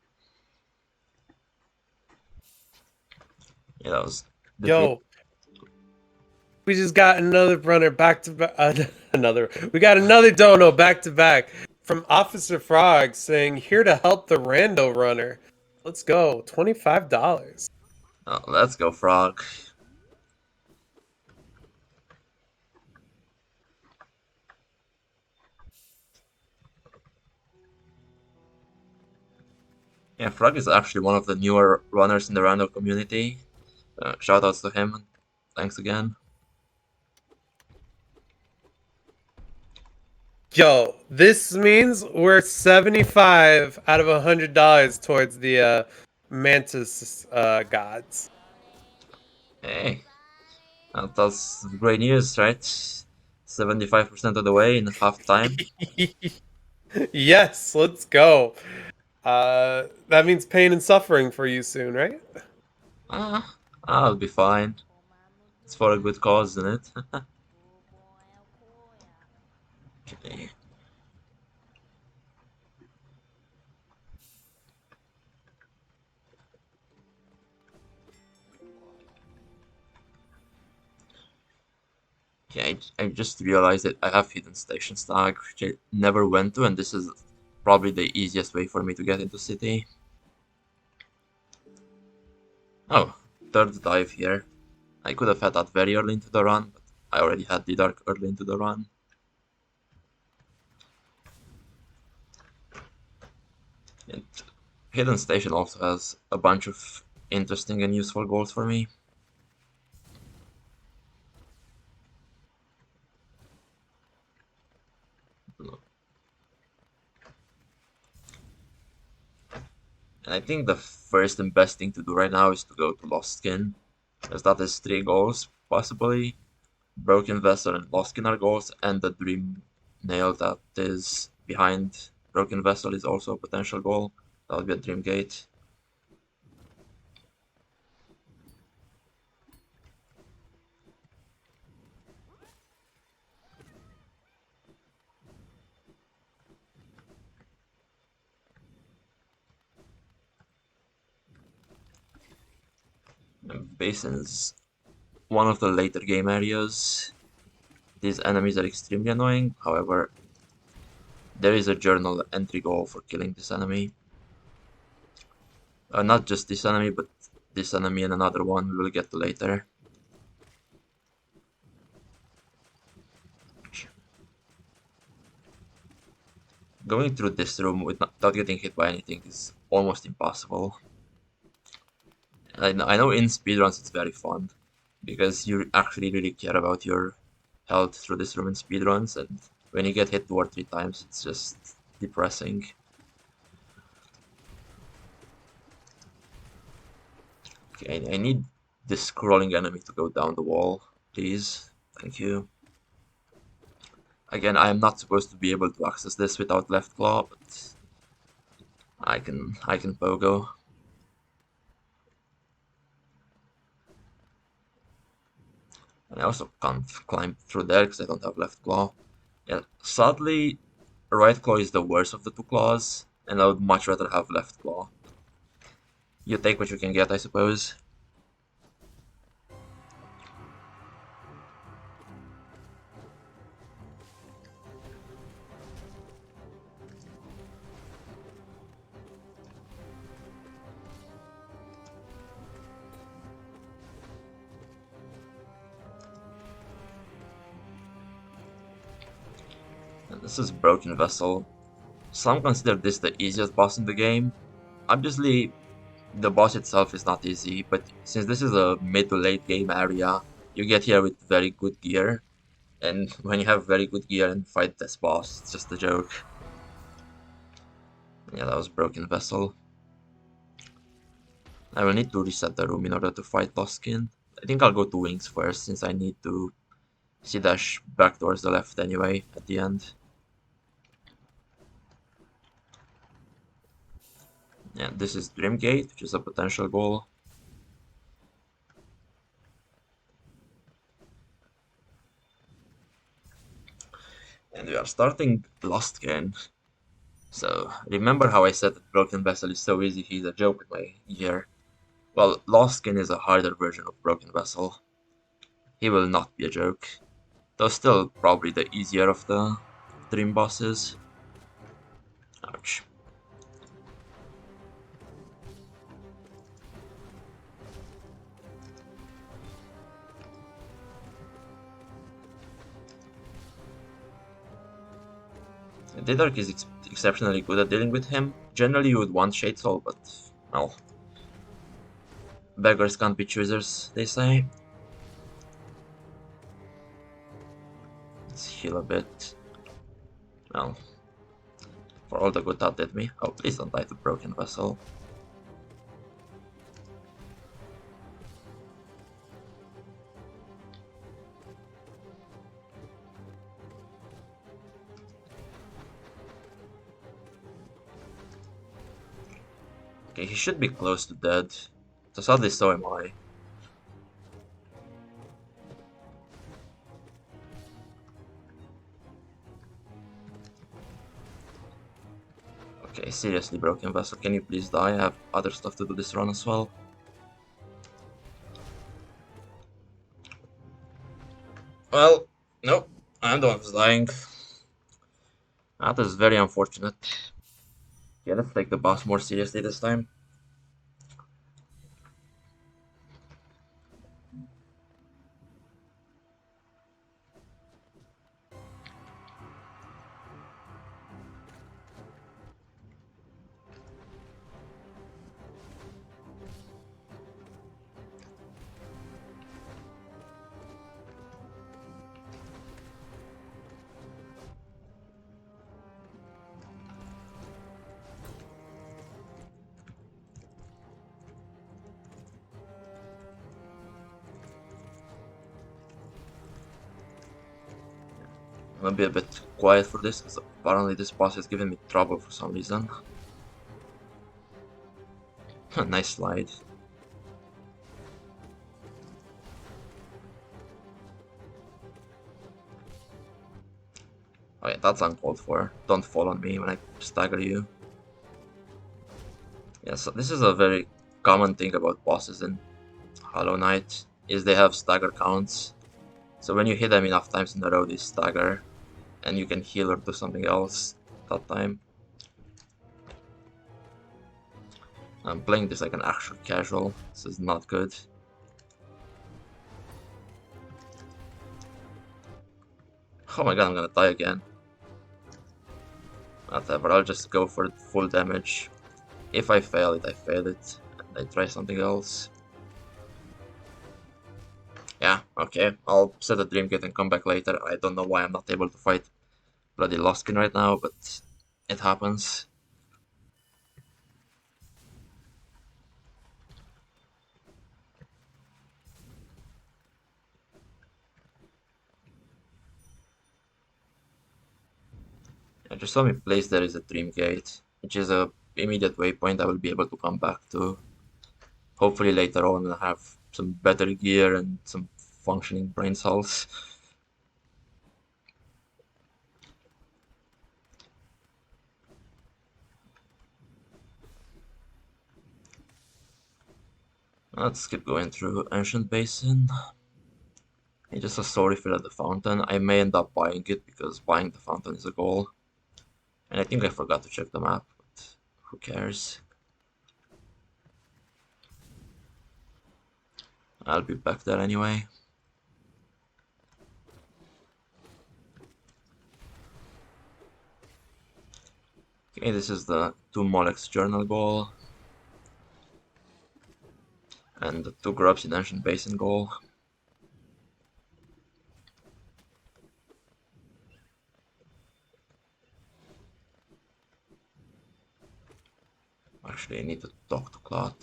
Yeah, that was the Yo, we just got another runner back to back. We got another dono back to back from Officer Frog saying here to help the rando runner. Let's go, $25. Oh, let's go, Frog. Yeah, Frog is actually one of the newer runners in the rando community. Shoutouts to him. Thanks again. Yo, this means we're 75 out of $100 towards the mantis gods. Hey, that's great news, right? 75% of the way in half time. Yes, let's go. That means pain and suffering for you soon, right? Ah, I'll be fine. It's for a good cause, isn't it? Okay. Okay, I just realized that I have hidden station stag, which I never went to, and this is probably the easiest way for me to get into city. Oh, third dive here. I could have had that very early into the run, but I already had the dark early into the run. And hidden station also has a bunch of interesting and useful goals for me. And I think the first and best thing to do right now is to go to Lost Skin, as that is 3 goals, possibly. Broken Vessel and Lost Skin are goals, and the Dream Nail that is behind Broken Vessel is also a potential goal. That would be a Dream Gate. And Basin's one of the later game areas. These enemies are extremely annoying, however, there is a journal entry goal for killing this enemy. Not just this enemy, but this enemy and another one we will get to later. Going through this room without getting hit by anything is almost impossible. I know in speedruns it's very fun, because you actually really care about your health through this room in speedruns, and when you get hit 2 or 3 times, it's just depressing. Okay, I need this scrolling enemy to go down the wall, please. Thank you. Again, I am not supposed to be able to access this without left claw, but I can pogo. And I also can't climb through there because I don't have left claw. Yeah, sadly, right claw is the worst of the 2 claws, and I would much rather have left claw. You take what you can get, I suppose. And this is Broken Vessel. Some consider this the easiest boss in the game. Obviously, the boss itself is not easy, but since this is a mid to late game area, you get here with very good gear. And when you have very good gear and fight this boss, it's just a joke. Yeah, that was Broken Vessel. I will need to reset the room in order to fight Lost Skin. I think I'll go to Wings first, since I need to see dash back towards the left anyway at the end. Yeah, this is Dreamgate, which is a potential goal. And we are starting Lost Skin. So, remember how I said that Broken Vessel is so easy, he's a joke with my gear? Well, Lost Skin is a harder version of Broken Vessel. He will not be a joke. Though still probably the easier of the Dream bosses. Ouch. Didark is exceptionally good at dealing with him. Generally you would want Shade Soul, but, well, beggars can't be choosers, they say. Let's heal a bit. Well, for all the good that did me. Oh, please don't die to broken vessel. Okay, he should be close to dead. So sadly, so am I. Okay, seriously, broken vessel, can you please die? I have other stuff to do this run as well. Well, nope, I'm the one who's dying. That is very unfortunate. Yeah, let's take the boss more seriously this time. I'm gonna be a bit quiet for this, because apparently this boss is giving me trouble for some reason. Nice slide. Okay, that's uncalled for. Don't fall on me when I stagger you. Yeah, so this is a very common thing about bosses in Hollow Knight, is they have stagger counts. So when you hit them enough times in a row, they stagger, and you can heal or do something else that time. I'm playing this like an actual casual. This is not good. Oh my god, I'm gonna die again. Whatever, I'll just go for full damage. If I fail it, I fail it, and I try something else. Yeah, okay, I'll set a dream gate and come back later. I don't know why I'm not able to fight bloody Loskin right now, but it happens. I just saw me place there is a dream gate, which is a immediate waypoint I will be able to come back to. Hopefully later on I'll have some better gear and some functioning brain cells. Let's keep going through Ancient Basin. And just a slow refill at the fountain. I may end up buying it because buying the fountain is a goal. And I think I forgot to check the map, but who cares? I'll be back there anyway. Okay, this is the 2 Molex journal goal. And the 2 grubs in Ancient Basin goal. Actually, I need to talk to Clot.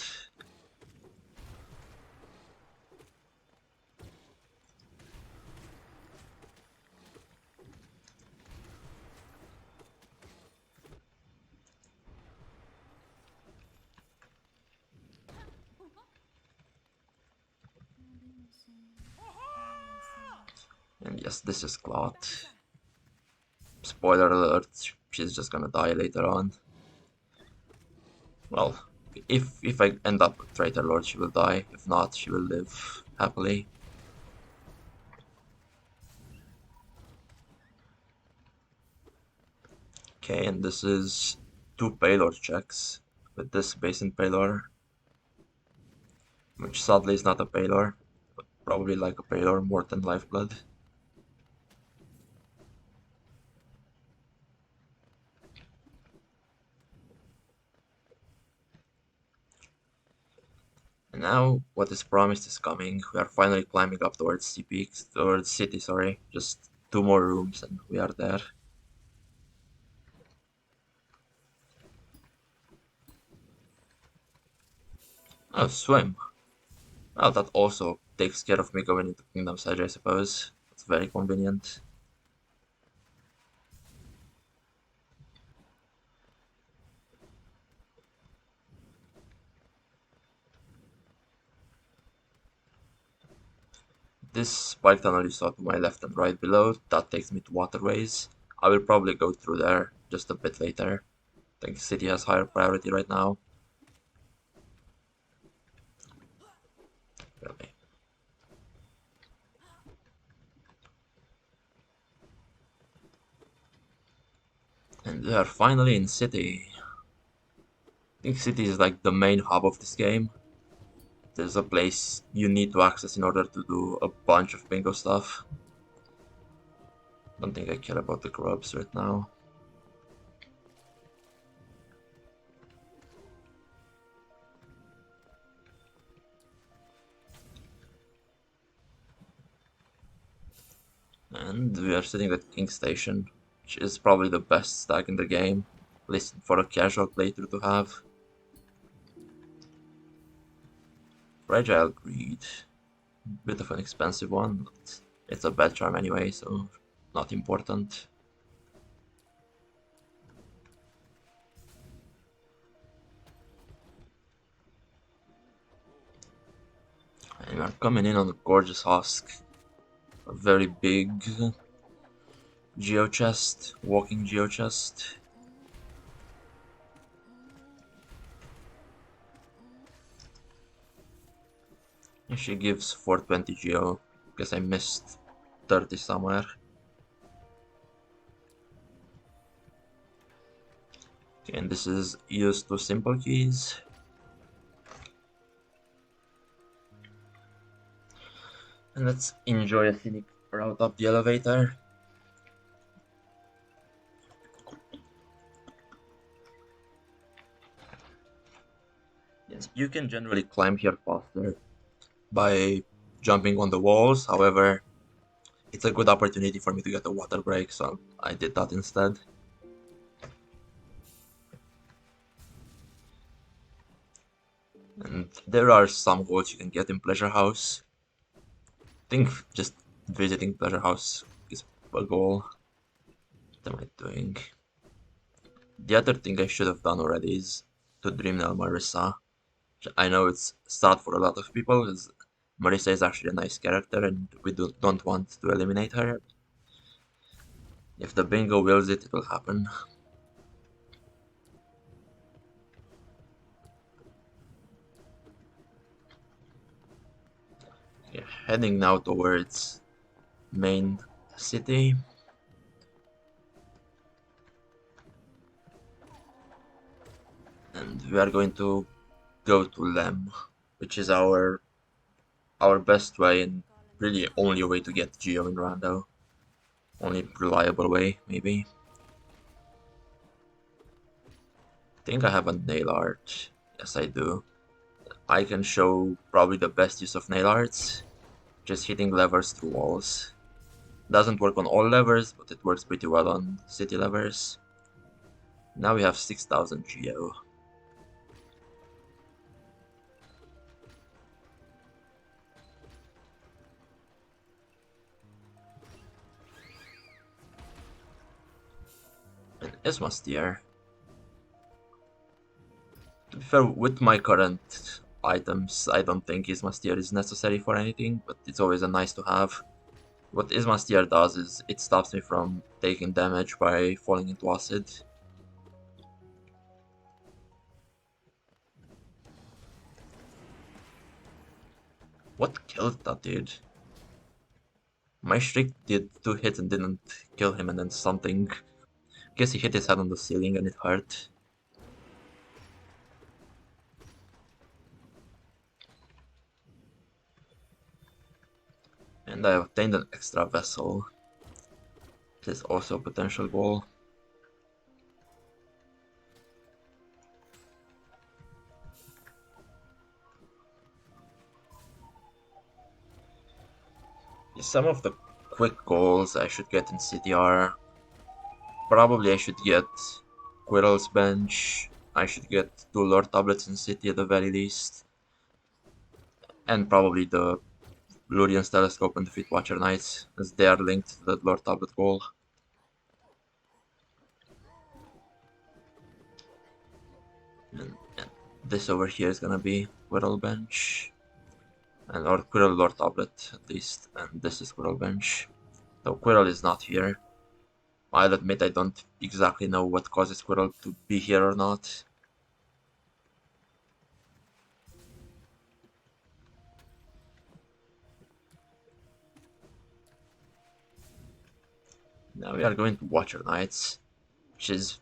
And yes, this is Clot. Spoiler alert, she's just gonna die later on. Well, if I end up with Traitor Lord, she will die. If not, she will live happily. Okay, and this is 2 payload checks with this basin payload, which sadly is not a payload, but probably like a payload more than lifeblood. And now what is promised is coming. We are finally climbing up towards towards city, sorry. Just 2 more rooms and we are there. Oh, swim. Well, that also takes care of me going into Kingdom's Edge, I suppose. It's very convenient. This spike tunnel you saw to my left and right below, that takes me to waterways. I will probably go through there just a bit later. I think the city has higher priority right now. Really. And we are finally in city. I think city is like the main hub of this game. There's a place you need to access in order to do a bunch of bingo stuff. Don't think I care about the grubs right now. And we are sitting at King Station, which is probably the best stack in the game, at least for a casual playthrough to have. Fragile Greed. Bit of an expensive one, but it's a bad charm anyway, so not important. And we're coming in on a gorgeous husk. A very big geochest, walking geochest. And she gives 420 geo. Guess I missed 30 somewhere. Okay, and this is used to simple keys. And let's enjoy a scenic route up the elevator. Yes, you can generally climb here faster by jumping on the walls. However, it's a good opportunity for me to get a water break, so I did that instead. And there are some goals you can get in Pleasure House. I think just visiting Pleasure House is a goal. What am I doing? The other thing I should have done already is to Dreamnail Marissa. I know it's sad for a lot of people, because Marissa is actually a nice character and we don't want to eliminate her. If the bingo wills it, it will happen. Okay, heading now towards main city. And we are going to go to Lem, which is our best way and really only way to get Geo in Rando. Only reliable way, maybe. I think I have a nail art. Yes, I do. I can show probably the best use of nail arts. Just hitting levers through walls. Doesn't work on all levers, but it works pretty well on city levers. Now we have 6,000 Geo. And Esma's tier. To be fair, with my current items, I don't think Isma's tier is necessary for anything, but it's always a nice to have. What Isma's tier does is it stops me from taking damage by falling into acid. What killed that dude? My shriek did 2 hits and didn't kill him, and then something. Guess he hit his head on the ceiling and it hurt. And I obtained an extra vessel. This is also a potential goal. Some of the quick goals I should get in city are probably I should get Quirrell's Bench. I should get 2 lore tablets in city at the very least. And probably the Lurian's Telescope and defeat Watcher Knights, as they are linked to the Lord Tablet goal. And this over here is gonna be Quirrell Bench. Or Quirrell Lord Tablet, at least. And this is Quirrell Bench. Though Quirrell is not here. I'll admit I don't exactly know what causes Quirrell to be here or not. Now we are going to Watcher Knights, which is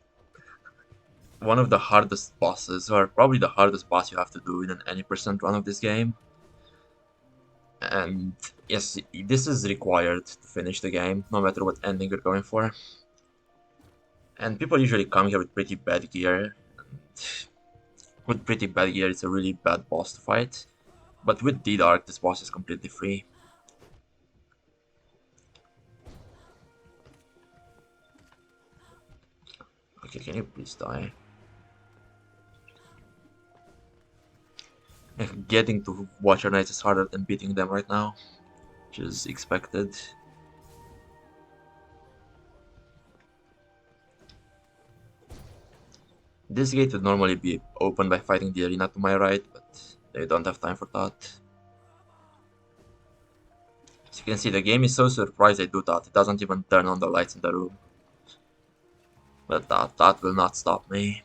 one of the hardest bosses, or probably the hardest boss you have to do in an any percent run of this game. And yes, this is required to finish the game, no matter what ending you're going for. And people usually come here with pretty bad gear, and with pretty bad gear it's a really bad boss to fight. But with D-Dark, this boss is completely free. Okay, can you please die? Getting to Watcher Knights is harder than beating them right now, which is expected. This gate would normally be opened by fighting the arena to my right, but they don't have time for that. As you can see, the game is so surprised I do that, it doesn't even turn on the lights in the room. But that will not stop me.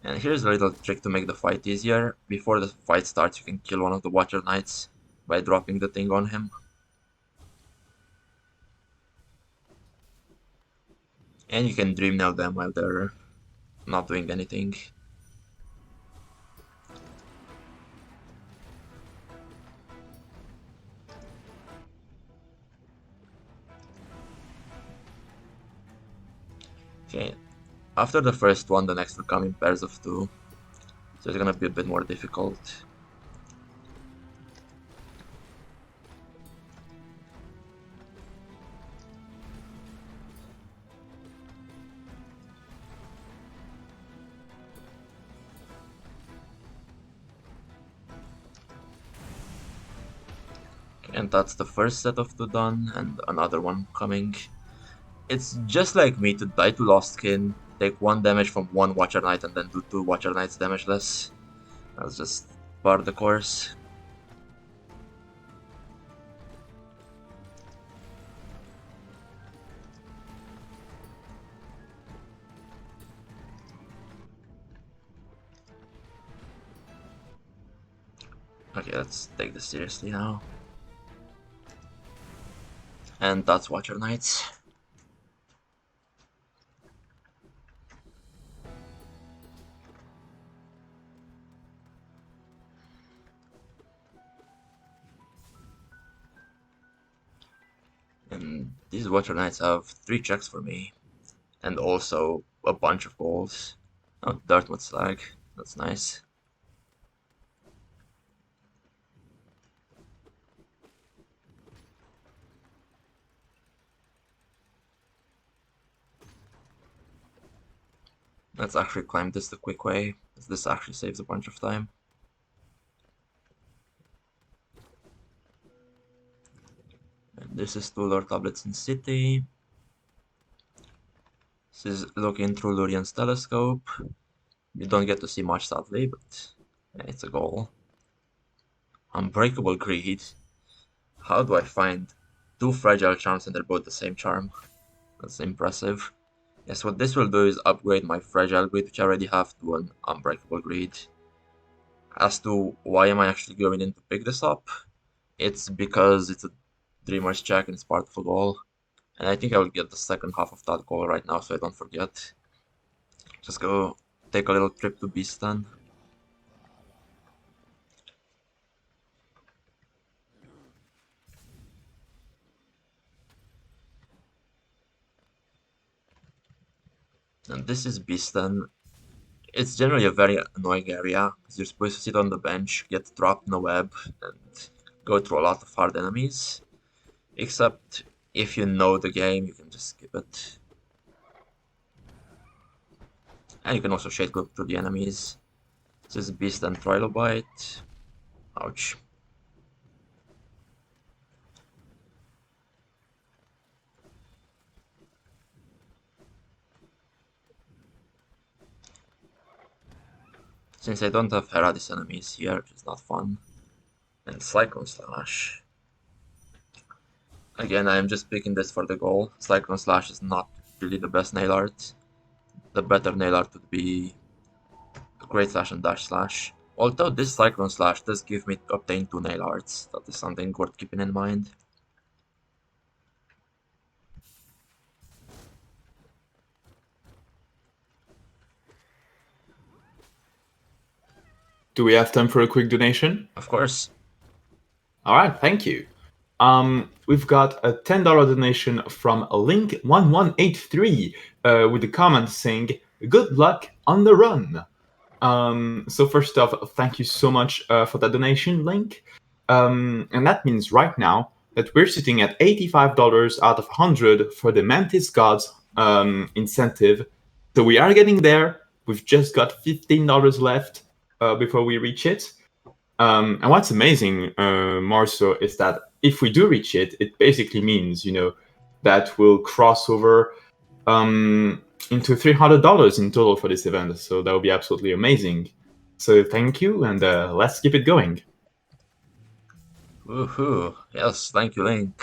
And here's a little trick to make the fight easier. Before the fight starts, you can kill one of the Watcher Knights by dropping the thing on him. And you can Dream Nail them while they're not doing anything. Okay, after the first one, the next will come in pairs of two. So it's gonna be a bit more difficult. And that's the first set of two done, and another one coming. It's just like me to die to Lost Kin, take 1 damage from 1 Watcher Knight, and then do 2 Watcher Knights damage less. That's just part of the course. Okay, let's take this seriously now. And that's Watcher Knights. And these Watcher Knights have 3 checks for me. And also a bunch of goals. Oh, Dartmouth Slag. That's nice. Let's actually climb this the quick way, as this actually saves a bunch of time. And this is 2 Lord Tablets in City. This is looking through Lurian's Telescope. You don't get to see much, sadly, but yeah, it's a goal. Unbreakable Greed. How do I find 2 fragile charms and they're both the same charm? That's impressive. Yes, what this will do is upgrade my Fragile Greed, which I already have, to an Unbreakable Greed. As to why am I actually going in to pick this up, it's because it's a Dreamer's check and it's part of a goal. And I think I will get the second half of that goal right now so I don't forget. Just go take a little trip to Beaston. And this is Beaston. It's generally a very annoying area, because you're supposed to sit on the bench, get trapped in a web, and go through a lot of hard enemies. Except if you know the game, you can just skip it. And you can also shade go through the enemies. This is Beast and Trilobite. Ouch. Since I don't have Heradis enemies here, which is not fun. And Cyclone Slash. Again, I am just picking this for the goal. Cyclone Slash is not really the best nail art. The better nail art would be Great Slash and Dash Slash. Although this Cyclone Slash does give me to obtain 2 nail arts. That is something worth keeping in mind. Do we have time for a quick donation? Of course. All right, thank you. We've got a $10 donation from Link1183 with a comment saying, "Good luck on the run." So first off, thank you so much for that donation, Link. And that means right now that we're sitting at $85 out of 100 for the Mantis Gods incentive. So we are getting there. We've just got $15 left before we reach it. And what's amazing, more so, is that if we do reach it, it basically means, that we'll cross over into $300 in total for this event. So that would be absolutely amazing. So thank you, and let's keep it going. Woohoo! Yes, thank you, Link.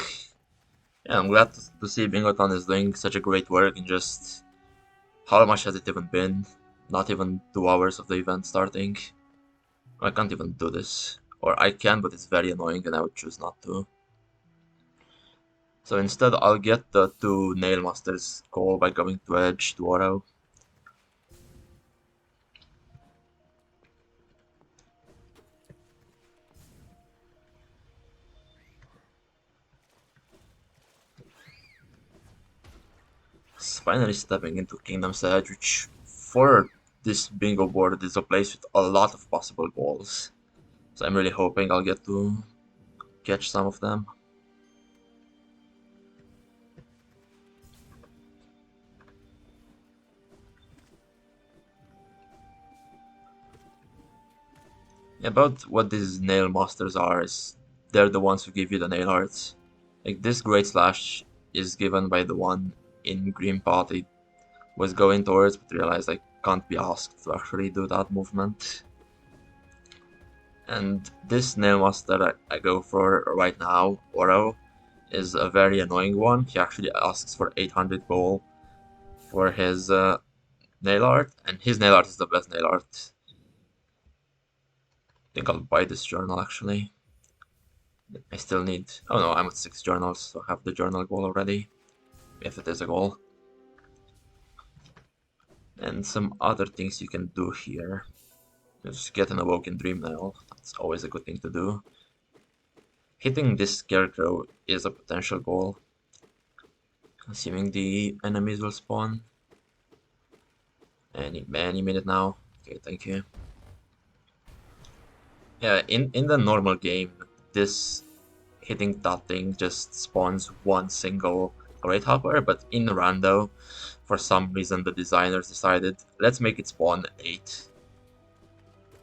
Yeah, I'm glad to see Bingothon is doing such a great work in just... How much has it even been? Not even 2 hours of the event starting. I can't even do this. Or I can, but it's very annoying and I would choose not to. So instead, I'll get the 2 Nail Masters goal by going to Edge to auto. Finally stepping into Kingdom's Edge, which for this bingo board is a place with a lot of possible goals. So I'm really hoping I'll get to catch some of them. About what these nail masters are is they're the ones who give you the nail arts. Like this Great Slash is given by the one in green pot I was going towards, but realized I can't be asked to actually do that movement. And this nail master I go for right now, Oro, is a very annoying one. He actually asks for 800 gold for his nail art, and his nail art is the best nail art. I think I'll buy this journal actually. I still need... Oh no, I'm at 6 journals, so I have the journal goal already. If it is a goal. And some other things you can do here. Just get an Awoken Dream Nail. That's always a good thing to do. Hitting this Scarecrow is a potential goal. Assuming the enemies will spawn. Any minute now. Okay, thank you. Yeah, in the normal game, this hitting that thing just spawns 1 single Great Hopper, but in Rando, for some reason the designers decided, let's make it spawn 8.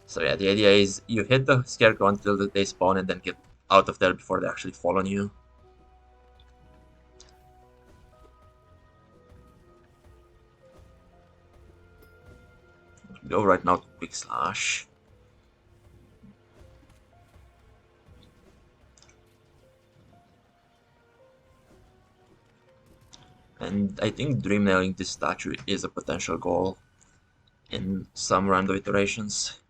So yeah, the idea is you hit the Scarecrow until they spawn and then get out of there before they actually fall on you. Go right now to Quick Slash. And I think Dream Nailing this statue is a potential goal in some random iterations.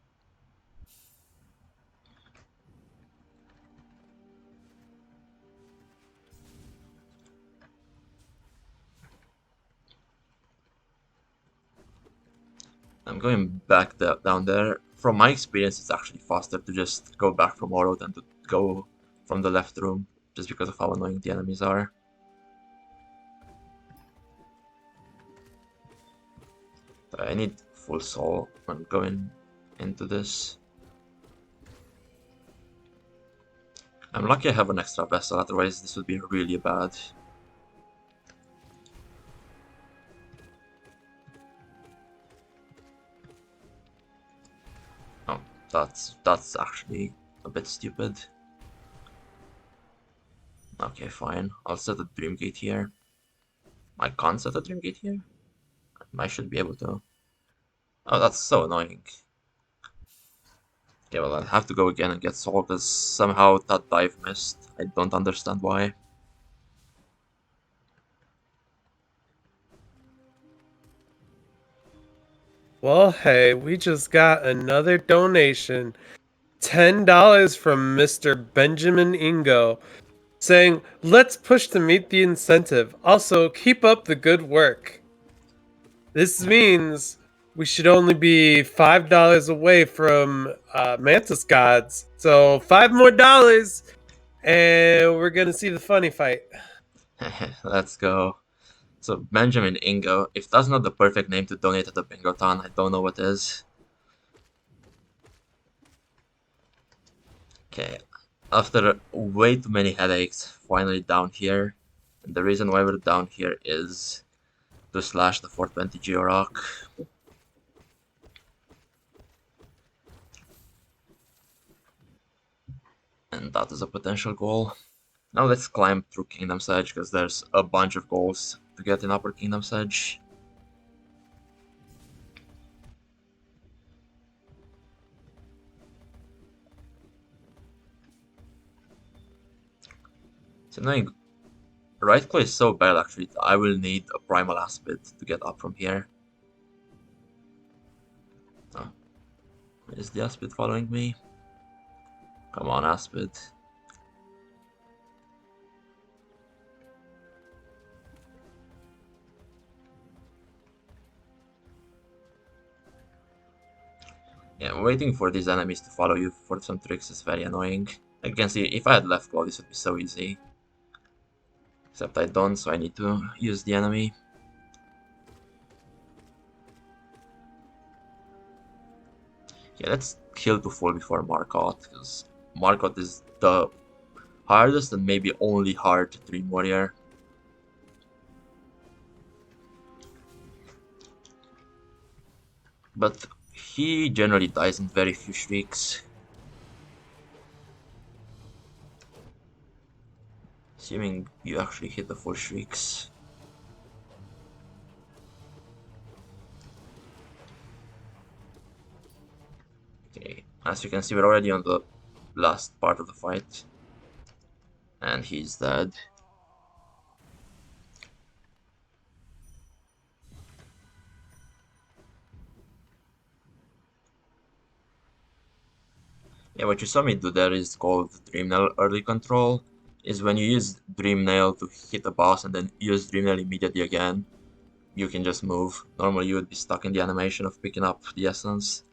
I'm going back down there. From my experience, it's actually faster to just go back from Oro than to go from the left room, just because of how annoying the enemies are. I need full soul when going into this. I'm lucky I have an extra vessel, otherwise this would be really bad. Oh, that's actually a bit stupid. Okay, fine. I'll set a dream gate here. I can't set a dream gate here? I should be able to. Oh, that's so annoying. Okay, well, I'll have to go again and get Sol, because somehow that dive missed. I don't understand why. Well, hey, we just got another donation. $10 from Mr. Benjamin Ingo, saying, let's push to meet the incentive. Also, keep up the good work. This means we should only be $5 away from Mantis Gods. So $5 more, and we're gonna see the funny fight. Let's go. So, Benjamin Ingo, if that's not the perfect name to donate at the Bingothon, I don't know what is. Okay, after way too many headaches, finally down here. And the reason why we're down here is to slash the 420 Georock. And that is a potential goal. Now let's climb through Kingdom's Edge, because there's a bunch of goals to get in Upper Kingdom's Edge. It's annoying. Right claw is so bad actually, I will need a Primal Aspid to get up from here. Oh. Is the Aspid following me? Come on, Aspid. Yeah, waiting for these enemies to follow you for some tricks is very annoying. I can see, if I had left claw, this would be so easy. Except I don't, so I need to use the enemy. Yeah, let's kill to full before Marcotte, because Marcotte is the hardest and maybe only hard Dream Warrior. But he generally dies in very few shrieks. Assuming you actually hit the full shrieks. Okay, as you can see, we're already on the last part of the fight. And he's dead. Yeah, what you saw me do there is called Dream Nail early control. Is when you use Dream Nail to hit a boss and then use Dream Nail immediately again, you can just move. Normally you would be stuck in the animation of picking up the essence.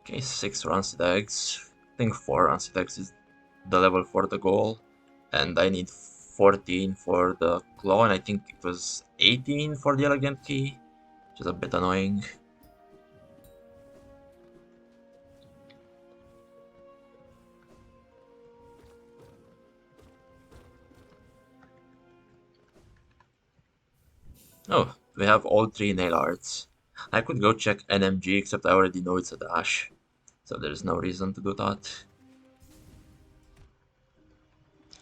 Okay, 6 rancid eggs. I think 4 rancid eggs is the level for the goal. And I need 14 for the claw, and I think it was 18 for the elegant key, which is a bit annoying. Oh, we have all 3 nail arts. I could go check NMG, except I already know it's a dash, so there's no reason to do that.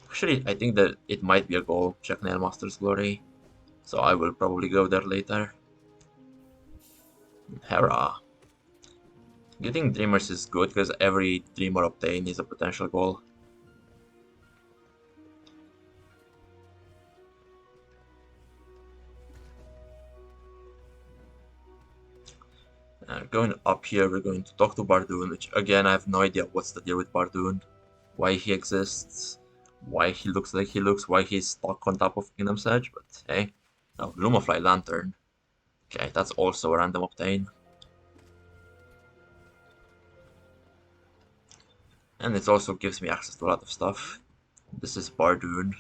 Actually, I think that it might be a goal, check Nailmaster's Glory, so I will probably go there later. Hera. Getting Dreamers is good, because every Dreamer obtained is a potential goal. Going up here, we're going to talk to Bardoon, which again, I have no idea what's the deal with Bardoon, why he exists, why he looks like he looks, why he's stuck on top of Kingdom's Edge, but hey. Oh, Lumafly Lantern. Okay, that's also a random obtain. And it also gives me access to a lot of stuff. This is Bardoon.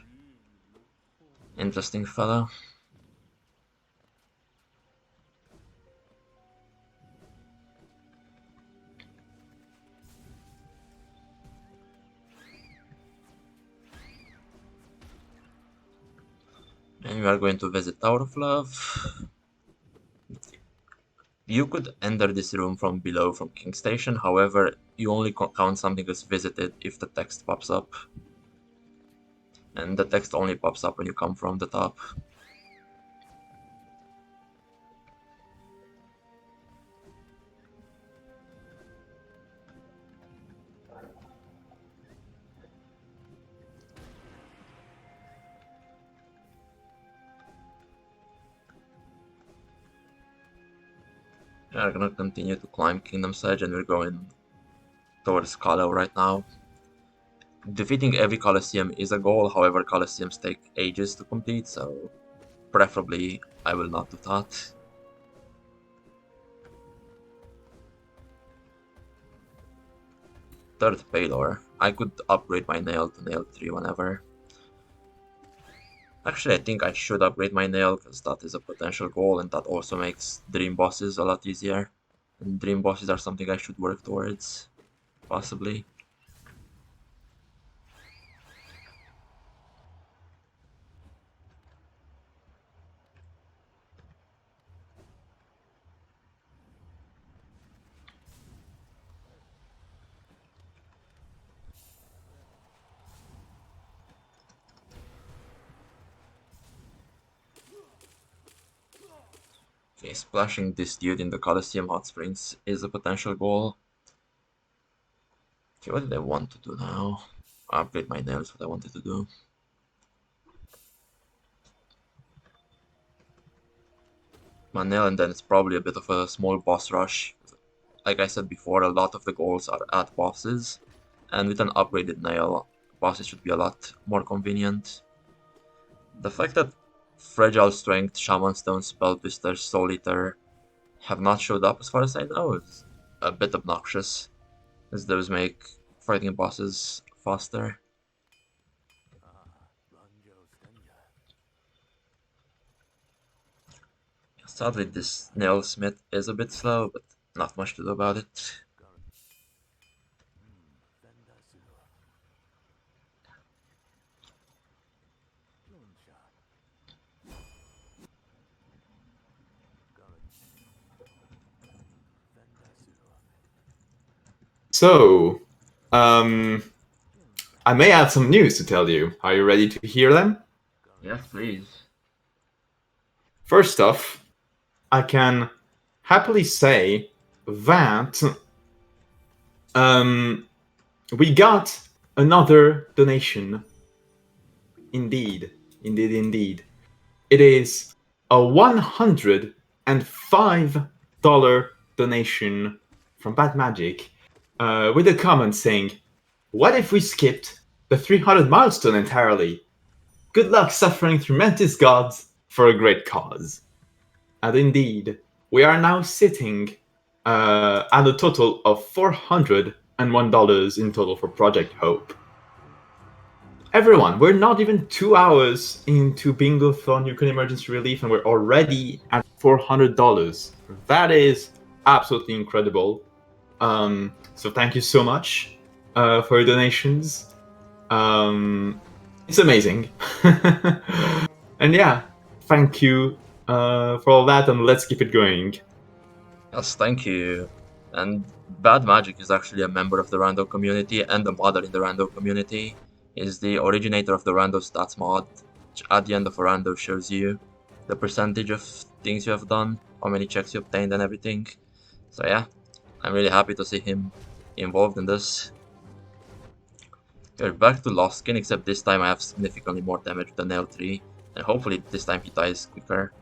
Interesting fella. And we are going to visit Tower of Love. You could enter this room from below from King Station, however, you only count something as visited if the text pops up. And the text only pops up when you come from the top. We are gonna continue to climb Kingdom's Edge and we're going towards Kalo right now. Defeating every Colosseum is a goal, however Colosseums take ages to complete, so preferably I will not do that. Third Paylor. I could upgrade my nail to nail 3 whenever. Actually, I think I should upgrade my nail because that is a potential goal and that also makes dream bosses a lot easier. And dream bosses are something I should work towards, possibly. Okay, splashing this dude in the Colosseum Hot Springs is a potential goal. Okay, what did I want to do now? Upgrade my nails, what I wanted to do. My nail, and then it's probably a bit of a small boss rush. Like I said before, a lot of the goals are at bosses, and with an upgraded nail, bosses should be a lot more convenient. The fact that Fragile Strength, Shaman Stone, Spelltwister, Soul Eater have not showed up as far as I know is a bit obnoxious, as those make fighting bosses faster. Sadly, this nail smith is a bit slow, but not much to do about it. So, I may have some news to tell you. Are you ready to hear them? Yes, please. First off, I can happily say that we got another donation. Indeed. It is a $105 donation from Bad Magic with a comment saying, "What if we skipped the 300 milestone entirely? Good luck suffering through Mantis gods for a great cause." And indeed, we are now sitting at a total of $401 in total for Project Hope. Everyone, we're not even 2 hours into Bingothon Ukraine Emergency Relief and we're already at $400. That is absolutely incredible. So thank you so much for your donations. It's amazing. And yeah, thank you for all that, and let's keep it going. Yes, thank you. And Bad Magic is actually a member of the Rando community and a modder in the Rando community. Is the originator of the Rando stats mod, which at the end of a Rando shows you the percentage of things you have done, how many checks you obtained, and everything. So yeah, I'm really happy to see him involved in this. We're back to Lost Skin, except this time I have significantly more damage with the Nail 3, and hopefully this time he dies quicker.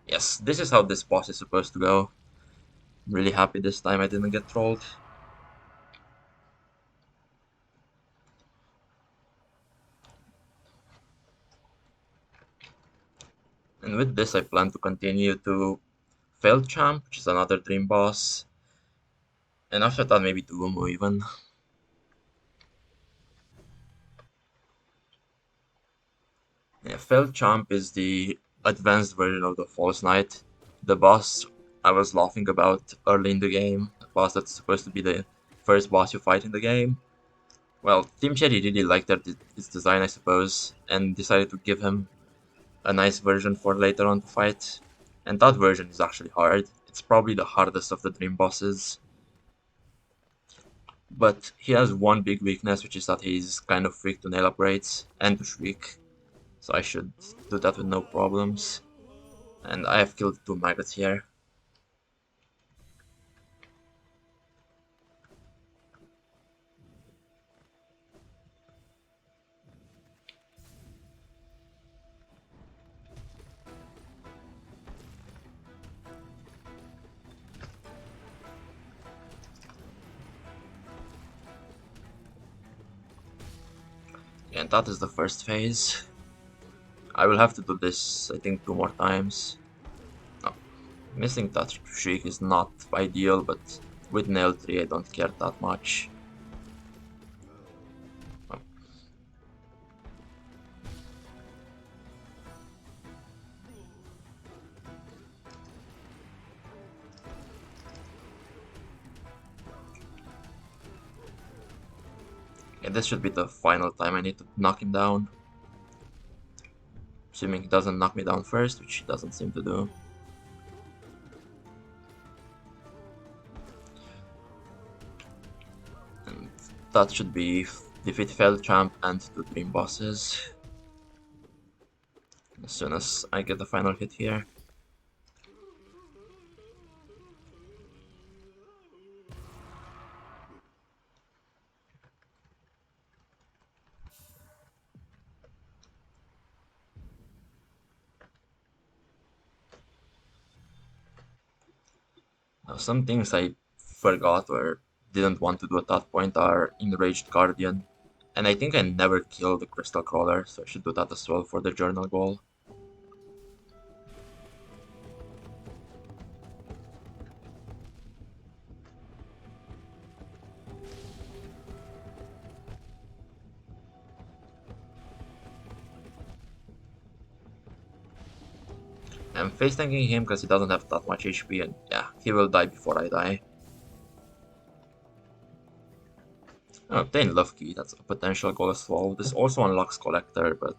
Yes, this is how this boss is supposed to go. I'm really happy this time I didn't get trolled. And with this I plan to continue to Failed Champ, which is another dream boss. And after that, maybe Duomo even. Yeah, Champ is the advanced version of the False Knight. The boss I was laughing about early in the game, the boss that's supposed to be the first boss you fight in the game. Well, Team Cherry really liked its design, I suppose, and decided to give him a nice version for later on to fight. And that version is actually hard. It's probably the hardest of the Dream bosses. But he has one big weakness, which is that he's kind of weak to nail upgrades and to shriek. So I should do that with no problems. And I have killed 2 maggots here. And that is the first phase. I will have to do this, I think, 2 more times. No, missing that shriek is not ideal, but with nail 3 I don't care that much. Oh. And this should be the final time I need to knock him down. Assuming he doesn't knock me down first, which he doesn't seem to do. And that should be defeat Champ and 2 Dream bosses. As soon as I get the final hit here. Now, some things I forgot or didn't want to do at that point are Enraged Guardian. And I think I never killed the Crystal Crawler, so I should do that as well for the journal goal. I'm face tanking him because he doesn't have that much HP, and yeah, he will die before I die. Oh, obtain Love Key, that's a potential goal as well. This also unlocks Collector, but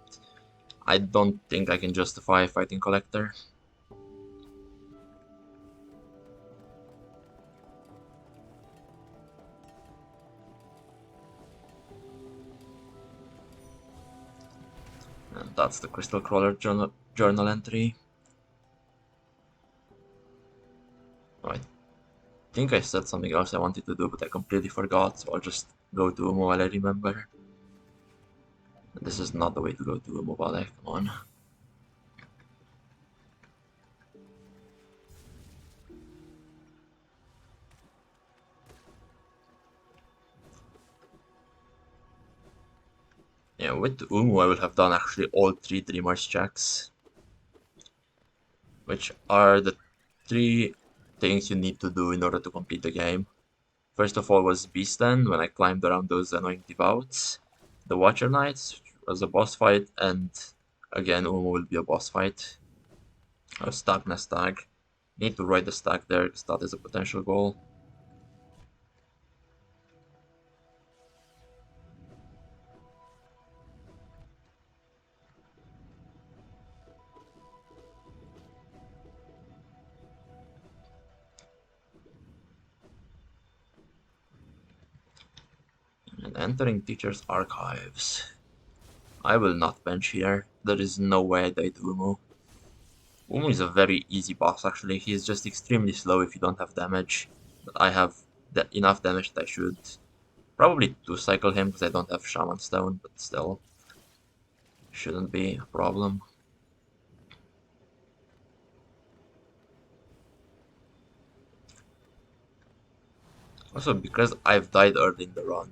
I don't think I can justify fighting Collector. And that's the Crystal Crawler journal entry. Oh, I think I said something else I wanted to do, but I completely forgot, so I'll just go to Umo while I remember. This is not the way to go to Umo, come on. Yeah, with Umu I will have done actually all 3 Dreamers checks, which are the 3 things you need to do in order to complete the game. First of all was Beastden, when I climbed around those annoying devouts. The Watcher Knights was a boss fight, and again Umu will be a boss fight. A Stag and a Stag. Need to ride the Stag there, because that is a potential goal. And entering Teacher's Archives. I will not bench here. There is no way I die to Umu. Umu is a very easy boss actually. He is just extremely slow if you don't have damage. But I have enough damage that I should probably 2-cycle him because I don't have Shaman Stone, but still. Shouldn't be a problem. Also, because I've died early in the run,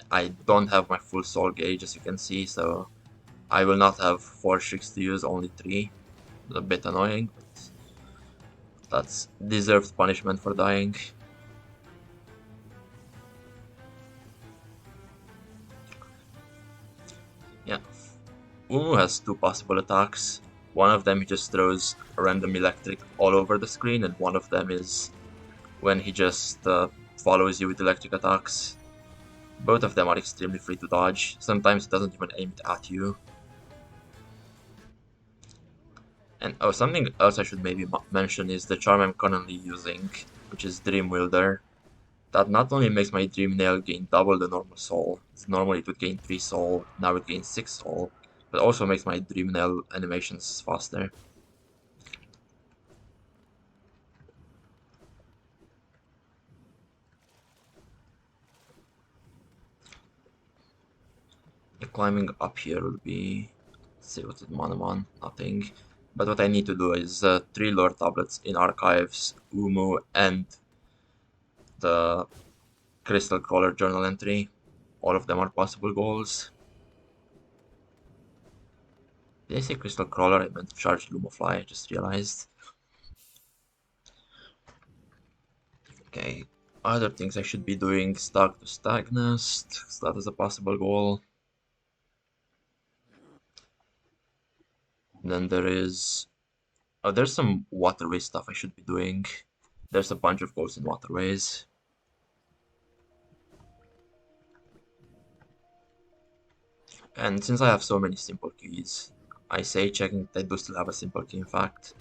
I don't have my full soul gauge as you can see, so I will not have 4 shrieks to use, only 3. A bit annoying, but that's deserved punishment for dying. Umu has two possible attacks. One of them he just throws a random electric all over the screen, and one of them is when he just follows you with electric attacks. Both of them are extremely free to dodge. Sometimes it doesn't even aim it at you. And oh, something else I should maybe mention is the charm I'm currently using, which is Dream Wielder. That not only makes my Dream Nail gain double the normal soul, normally it would gain 3 soul, now it gains 6 soul, but also makes my Dream Nail animations faster. The climbing up here will be, let's see what's it, Monomon, nothing. But what I need to do is 3 lore tablets in archives, Umu, and the Crystal Crawler journal entry. All of them are possible goals. Did I say Crystal Crawler? I meant Charged Lumofly, I just realized. Okay, other things I should be doing, Stag to Stagnest, so that is a possible goal. And then there is... oh, there's some waterway stuff I should be doing. There's a bunch of goals in waterways. And since I have so many simple keys, I say checking that I do still have a simple key in fact.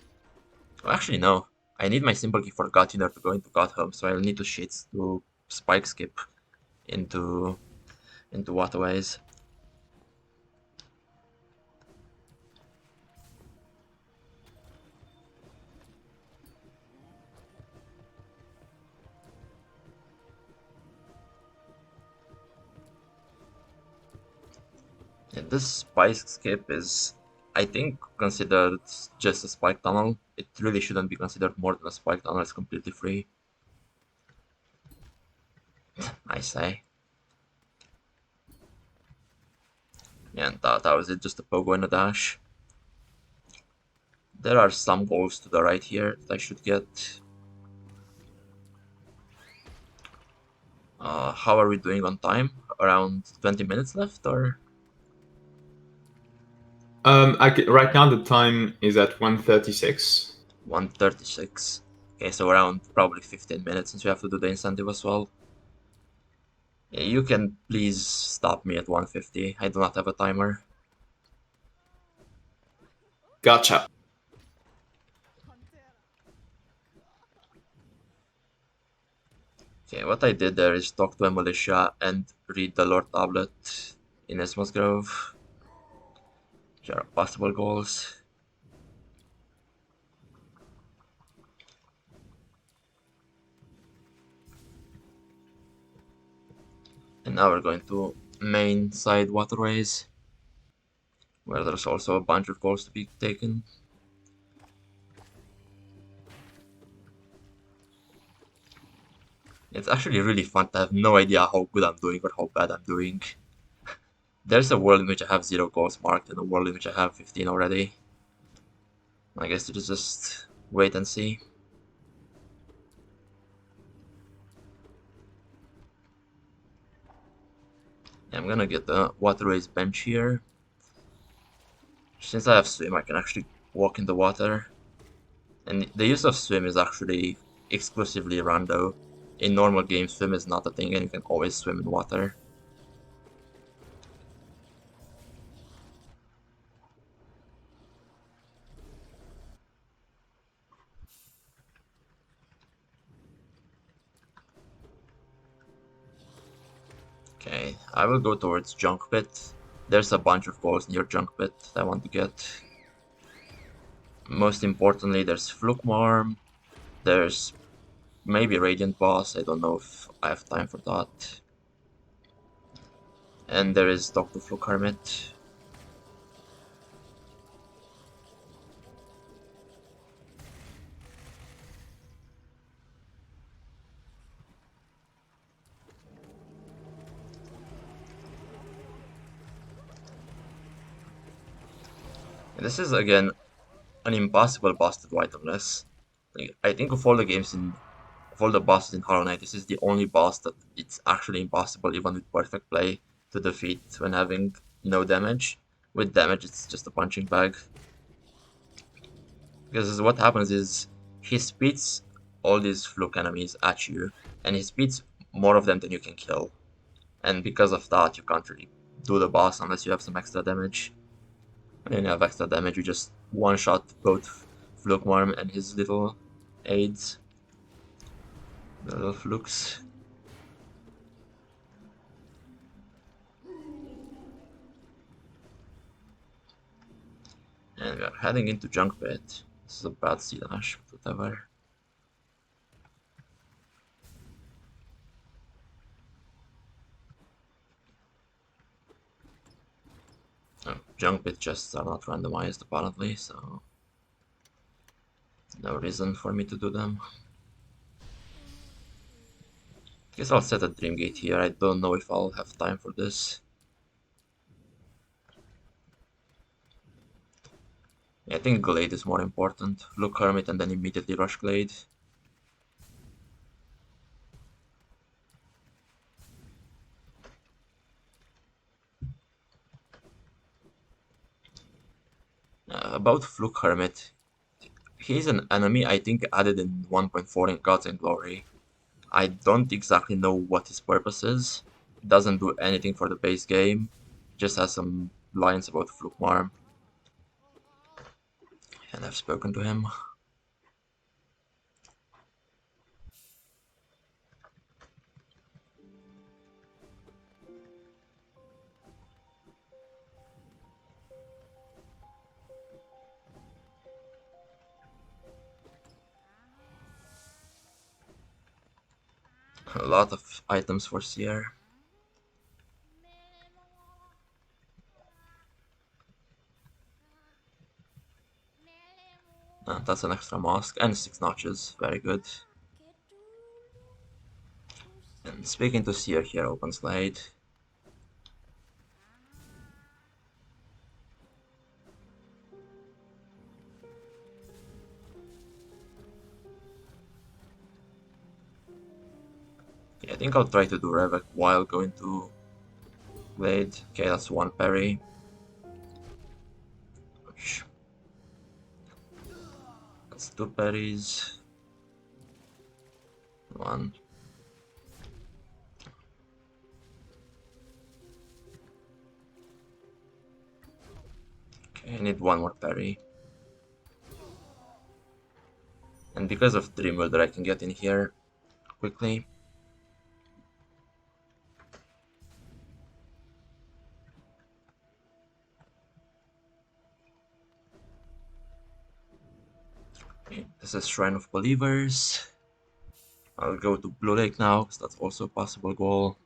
Oh, actually no, I need my simple key for God Tuner to go into God Home, so I'll need to spike skip into waterways. Yeah, this spike skip is, I think, considered just a spike tunnel. It really shouldn't be considered more than a spike tunnel, it's completely free. I say. Yeah, and that was it, just a pogo and a dash. There are some goals to the right here that I should get. How are we doing on time? Around 20 minutes left, or? Right now the time is at 1:36. 1:36. Okay, so around probably 15 minutes since we have to do the incentive as well. Yeah, you can please stop me at 1:50. I do not have a timer. Gotcha. Okay, what I did there is talk to a militia and read the lore tablet in Esmos Grove. Which are possible goals. And now we're going to main side waterways, where there's also a bunch of goals to be taken. It's actually really fun to have no idea how good I'm doing or how bad I'm doing. There's a world in which I have 0 goals marked and a world in which I have 15 already. I guess you just wait and see. Yeah, I'm gonna get the waterways bench here. Since I have swim, I can actually walk in the water. And the use of swim is actually exclusively rando. In normal games, swim is not a thing and you can always swim in water. Okay, I will go towards Junk Pit. There's a bunch of goals near Junk Pit that I want to get. Most importantly, there's Flukmarm. There's maybe Radiant Boss, I don't know if I have time for that. And there is Dr. Fluk Hermit. And this is again an impossible boss to do itemless. Like, I think of all the bosses in Hollow Knight, this is the only boss that it's actually impossible, even with perfect play, to defeat when having no damage. With damage, it's just a punching bag. Because what happens is he speeds all these fluke enemies at you, and he speeds more of them than you can kill. And because of that, you can't really do the boss unless you have some extra damage. When you have extra damage, you just one-shot both Flukmarm and his little aids. The little flukes. And we are heading into Junk Pit. This is a bad sea dash, but whatever. Oh, Junk Pit chests are not randomized apparently, so no reason for me to do them. Guess I'll set a Dream Gate here. I don't know if I'll have time for this. I think Glade is more important. Look Hermit and then immediately rush Glade. About Fluke Hermit, he's an enemy I think added in 1.4 in Gods and Glory. I don't exactly know what his purpose is. Doesn't do anything for the base game. Just has some lines about Fluke Marm. And I've spoken to him. A lot of items for Seer. That's an extra mask and 6 notches. Very good. And speaking to Seer here opens Glade. Okay, I think I'll try to do Revek while going to Glade. Okay, that's 1 parry. Ouch. That's 2 parries. 1. Okay, I need 1 more parry. And because of Dream Wilder, I can get in here quickly. Okay, this is Shrine of Believers. I'll go to Blue Lake now, because that's also a possible goal.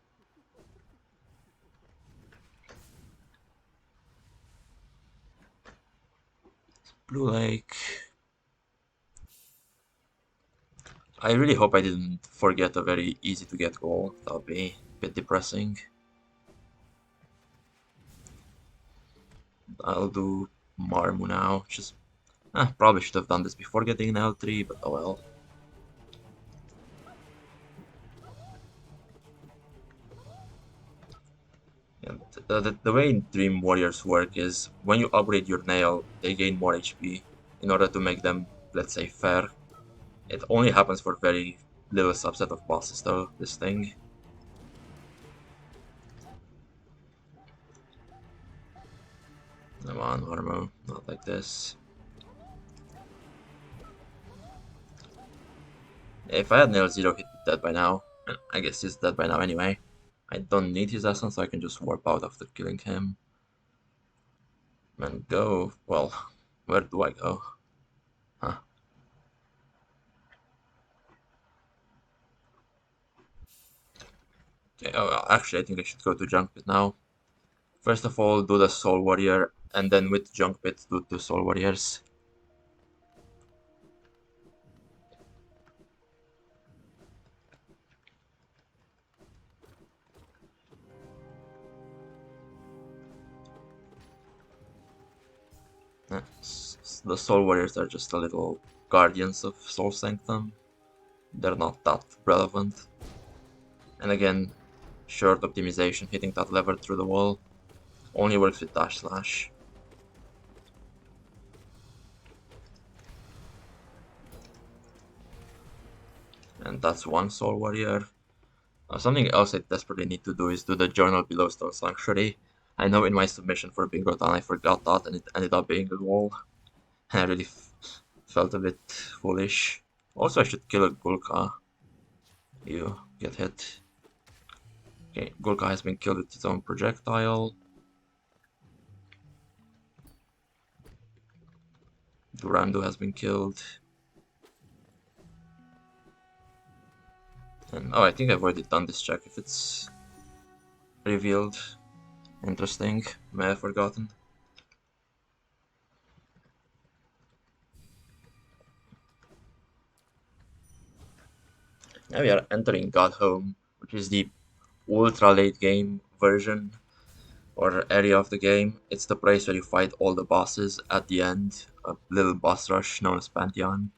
Blue Lake. I really hope I didn't forget a very easy to get goal. That would be a bit depressing. I'll do Marmu now. Just probably should have done this before getting an L3, but oh well. And the way Dream Warriors work is when you upgrade your nail, they gain more HP in order to make them, let's say, fair. It only happens for very little subset of bosses though, this thing. Come on, Armo, not like this. If I had Nail Zero, he'd be dead by now. I guess he's dead by now anyway. I don't need his essence, so I can just warp out after killing him. And go... well, where do I go? Huh. Okay, oh, actually I think I should go to Junk Pit now. First of all, do the Soul Warrior, and then with Junk Pit, do 2 Soul Warriors. The Soul Warriors are just a little guardians of Soul Sanctum. They're not that relevant. And again, short optimization, hitting that lever through the wall only works with dash slash. And that's one Soul Warrior. Something else I desperately need to do is do the Journal Below Stone Sanctuary. I know in my submission for Bingothon I forgot that and it ended up being a wall. And I really felt a bit foolish. Also, I should kill a Gulka. You get hit. Okay, Gulka has been killed with his own projectile. Durandu has been killed. And oh, I think I've already done this check if it's revealed. Interesting. May have forgotten. Now we are entering God Home, which is the ultra late game version or area of the game. It's the place where you fight all the bosses at the end, a little boss rush known as Pantheon.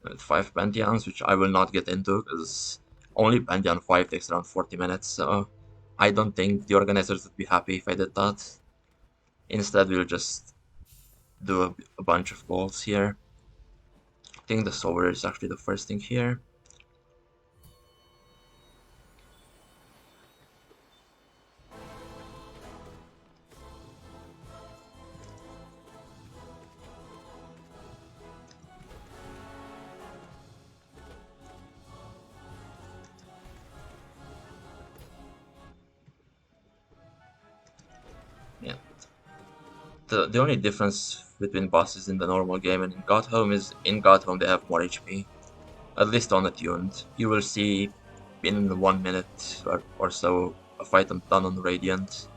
With 5 Pantheons, which I will not get into because only Pantheon 5 takes around 40 minutes, so I don't think the organizers would be happy if I did that. Instead, we'll just do a bunch of goals here. I think the Solar is actually the first thing here. Yeah. The only difference between bosses in the normal game and in God Home is in God Home they have more HP. At least on attuned. You will see in 1 minute or so a fight done on Radiant,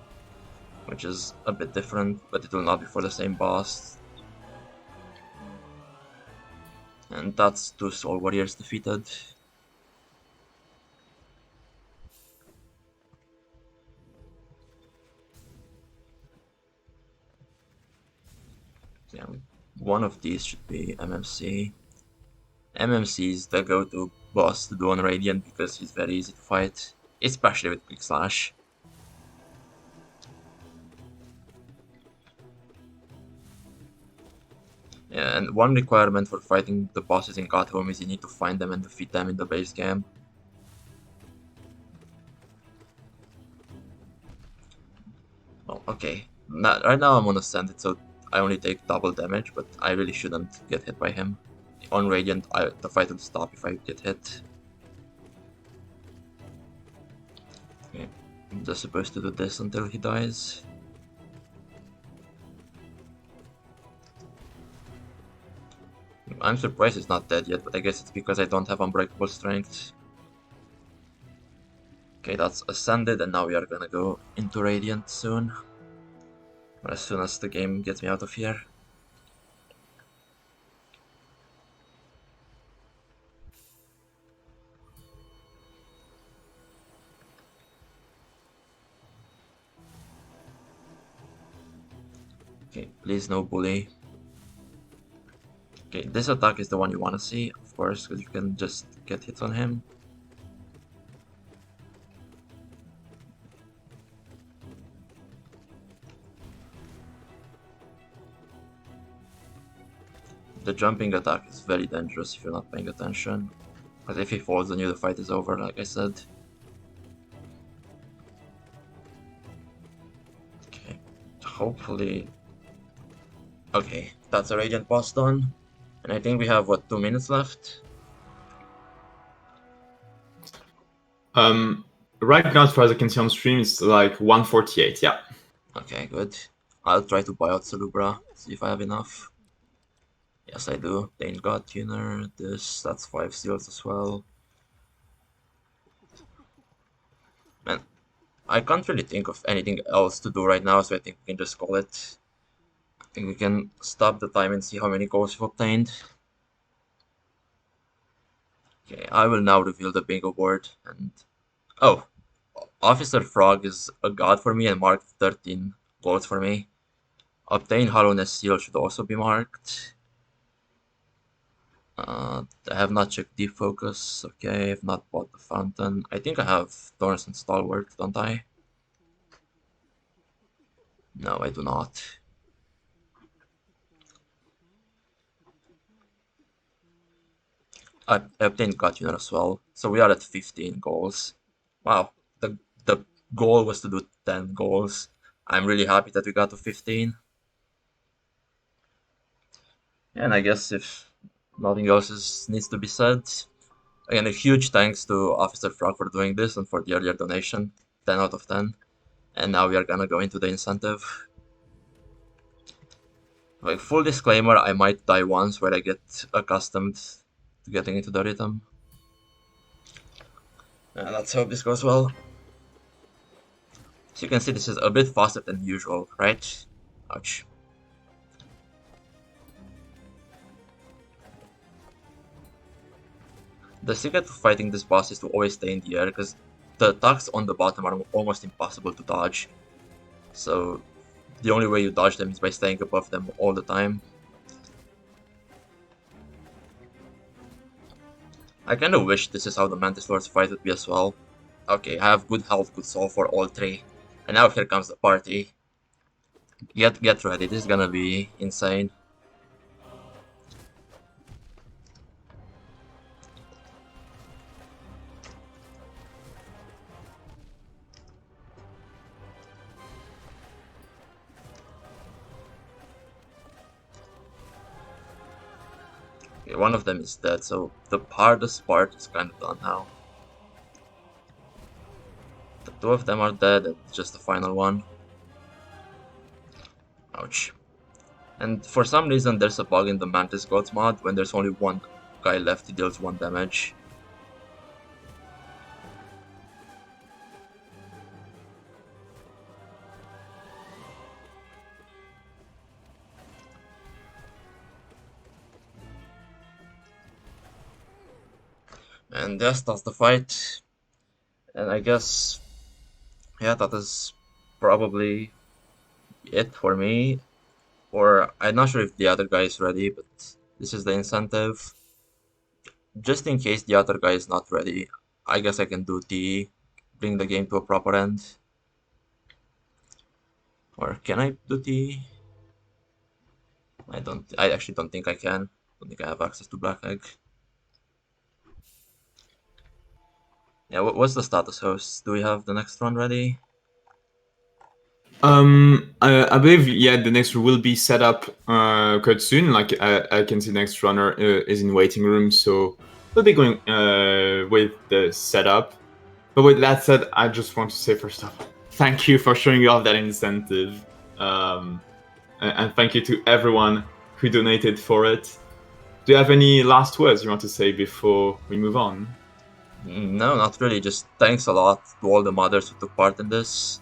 which is a bit different, but it will not be for the same boss. And that's 2 Soul Warriors defeated. Yeah, one of these should be MMC. MMC is the go-to boss to do on Radiant because he's very easy to fight, especially with Quick Slash. Yeah, and one requirement for fighting the bosses in God Home is you need to find them and defeat them in the base game. Oh, okay. Right now I'm on Ascended, so I only take double damage, but I really shouldn't get hit by him. On Radiant, the fight will stop if I get hit. Okay. I'm just supposed to do this until he dies. I'm surprised he's not dead yet, but I guess it's because I don't have Unbreakable Strength. Okay, that's Ascended, and now we are gonna go into Radiant soon. As soon as the game gets me out of here. Okay, please no bully. Okay, this attack is the one you want to see, of course, because you can just get hits on him. The jumping attack is very dangerous if you're not paying attention. Because if he falls on you, the fight is over, like I said. Okay, hopefully... Okay, that's a Radiant boss done. And I think we have, what, 2 minutes left? Right now, as far as I can see on stream, it's like 1:48. Yeah. Okay, good. I'll try to buy out Salubra, see if I have enough. Yes, I do. Dane God Tuner, that's 5 seals as well. Man, I can't really think of anything else to do right now, so I think we can just call it. I think we can stop the time and see how many goals we've obtained. Okay, I will now reveal the bingo board, and... Oh! Officer Frog is a god for me and marked 13 goals for me. Obtain Hollowness Seal should also be marked. I have not checked Deep Focus. Okay, I have not bought the Fountain. I think I have Thorns and Stalwart, don't I? No, I do not. I obtained God Unit as well. So we are at 15 goals. Wow, the goal was to do 10 goals. I'm really happy that we got to 15. And I guess if nothing else needs to be said, again, a huge thanks to Officer Frog for doing this and for the earlier donation, 10 out of 10. And now we are gonna go into the incentive. Like, full disclaimer, I might die once where I get accustomed to getting into the rhythm. Let's hope this goes well. So you can see this is a bit faster than usual, right? Ouch. The secret to fighting this boss is to always stay in the air, because the attacks on the bottom are almost impossible to dodge. So the only way you dodge them is by staying above them all the time. I kinda wish this is how the Mantis Lord's fight would be as well. Okay, I have good health, good soul for all three. And now here comes the party. Get ready, this is gonna be insane. Okay, one of them is dead, so the hardest part is kind of done now. The two of them are dead, and just the final one. Ouch. And for some reason there's a bug in the Mantis Gods mod. When there's only one guy left, he deals 1 damage. And yes, that's the fight. And I guess, yeah, that is probably it for me. Or I'm not sure if the other guy is ready, but this is the incentive. Just in case the other guy is not ready, I guess I can do T, bring the game to a proper end. Or can I do T? I actually don't think I can. I don't think I have access to Black Egg. Yeah, what's the status, host? Do we have the next one ready? I believe the next will be set up quite soon. Like I can see next runner is in waiting room, so we'll be going with the setup. But with that said, I just want to say first off, thank you for showing off that incentive, and thank you to everyone who donated for it. Do you have any last words you want to say before we move on? No, not really. Just thanks a lot to all the modders who took part in this.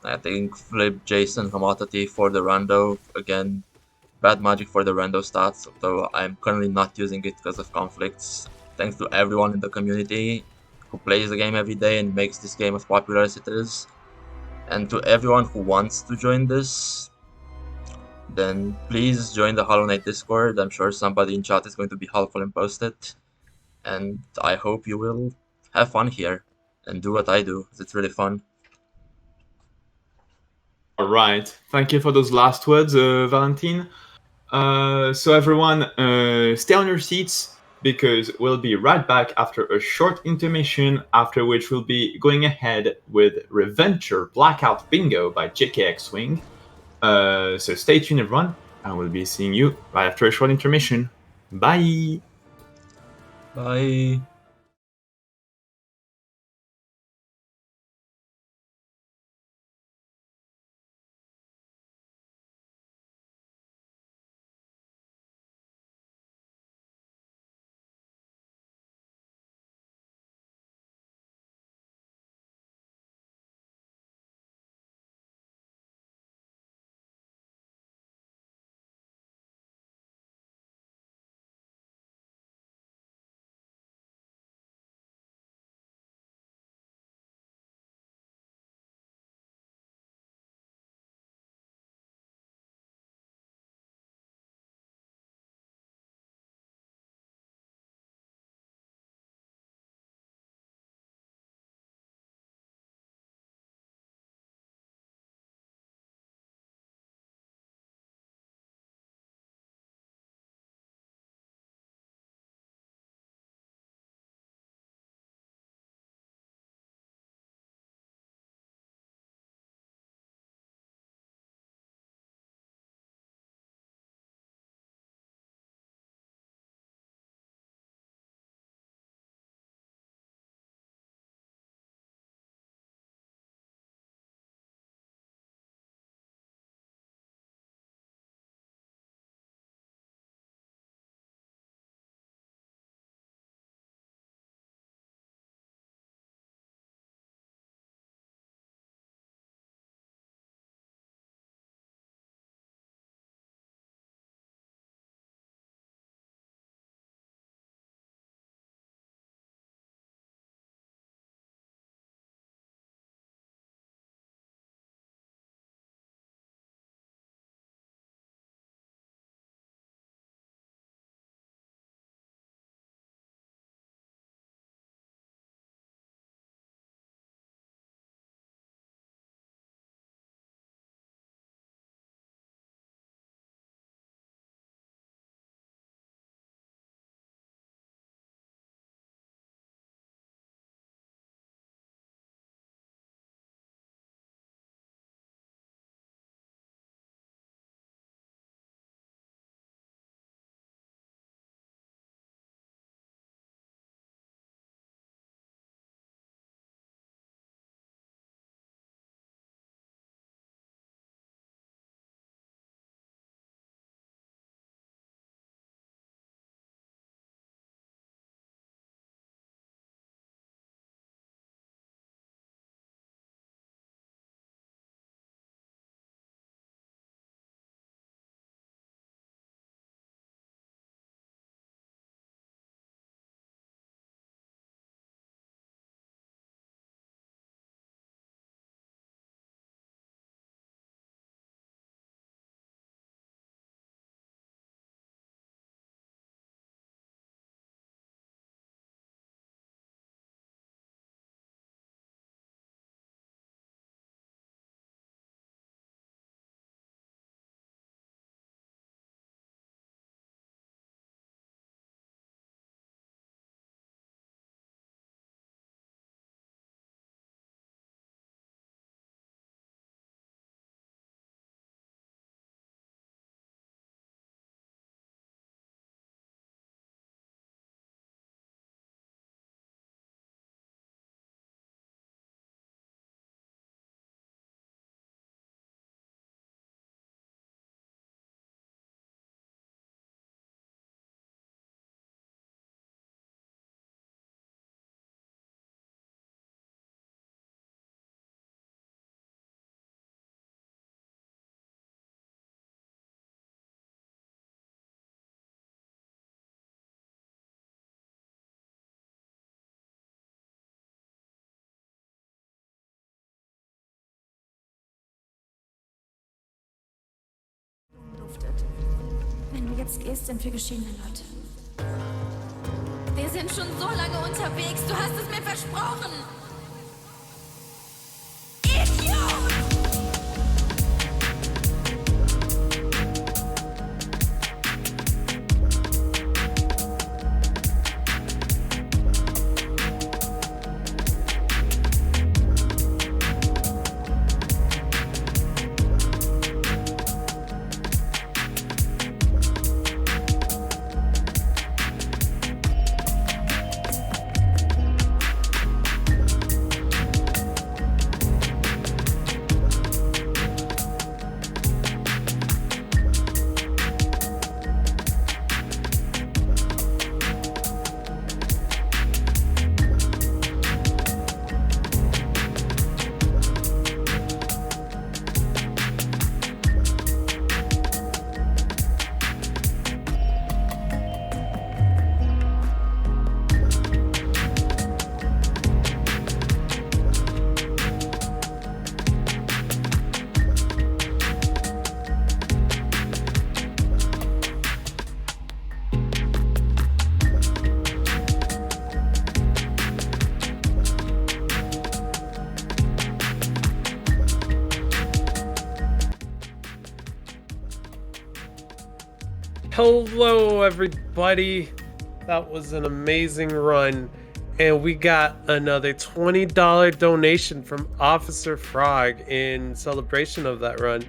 I think Flip, Jason, Hamatati for the rando. Again, bad magic for the rando stats, though I'm currently not using it because of conflicts. Thanks to everyone in the community who plays the game every day and makes this game as popular as it is. And to everyone who wants to join this, then please join the Hollow Knight Discord. I'm sure somebody in chat is going to be helpful and post it. And I hope you will have fun here and do what I do. It's really fun. All right. Thank you for those last words, Valentine. So everyone, stay on your seats because we'll be right back after a short intermission, after which we'll be going ahead with Reventure Blackout Bingo by JKX Swing. So stay tuned, everyone, and we'll be seeing you right after a short intermission. Bye! Bye. vergiftet. Wenn du jetzt gehst, sind wir geschiedene Leute. Wir sind schon so lange unterwegs. Du hast es mir versprochen. Idiot! Hello, everybody. That was an amazing run. And we got another $20 donation from Officer Frog in celebration of that run.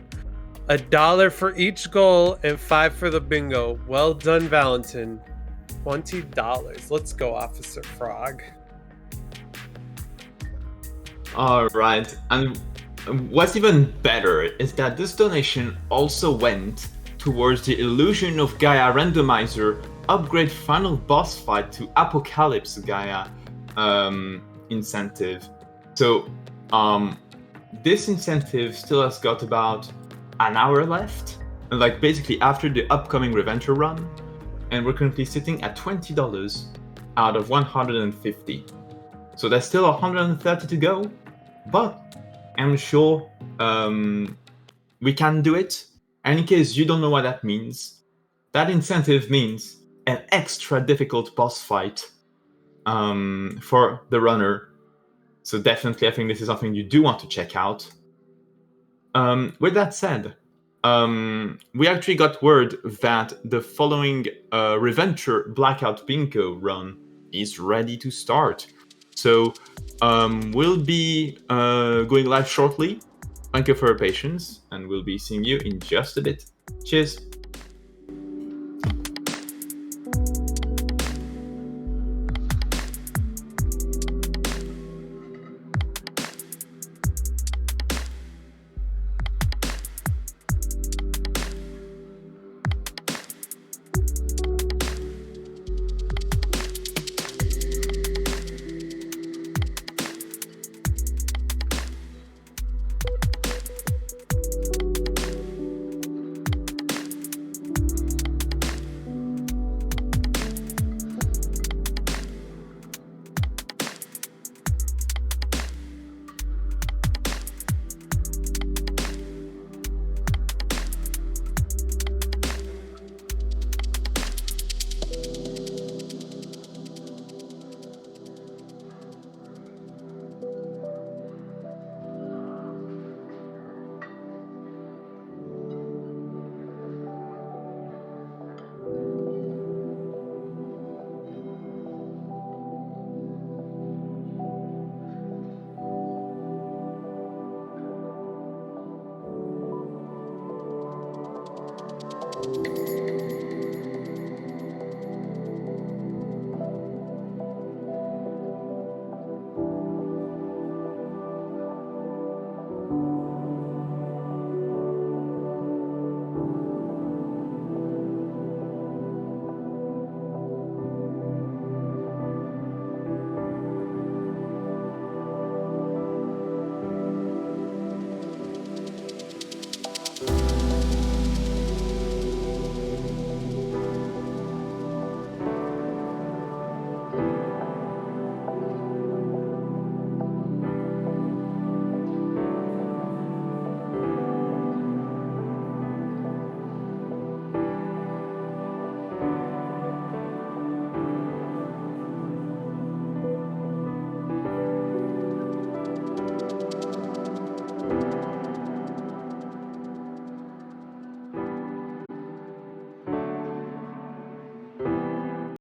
$1 for each goal and $5 for the bingo. Well done, Valentin. $20. Let's go, Officer Frog. All right, and what's even better is that this donation also went towards the Illusion of Gaia randomizer upgrade final boss fight to Apocalypse Gaia incentive. So this incentive still has got about an hour left, like basically after the upcoming Reventure run, and we're currently sitting at $20 out of 150. So there's still 130 to go, but I'm sure we can do it. And in case you don't know what that means, that incentive means an extra difficult boss fight for the runner. So definitely, I think this is something you do want to check out. With that said, we actually got word that the following Reventure Blackout Bingo run is ready to start. So we'll be going live shortly. Thank you for your patience, and we'll be seeing you in just a bit. Cheers!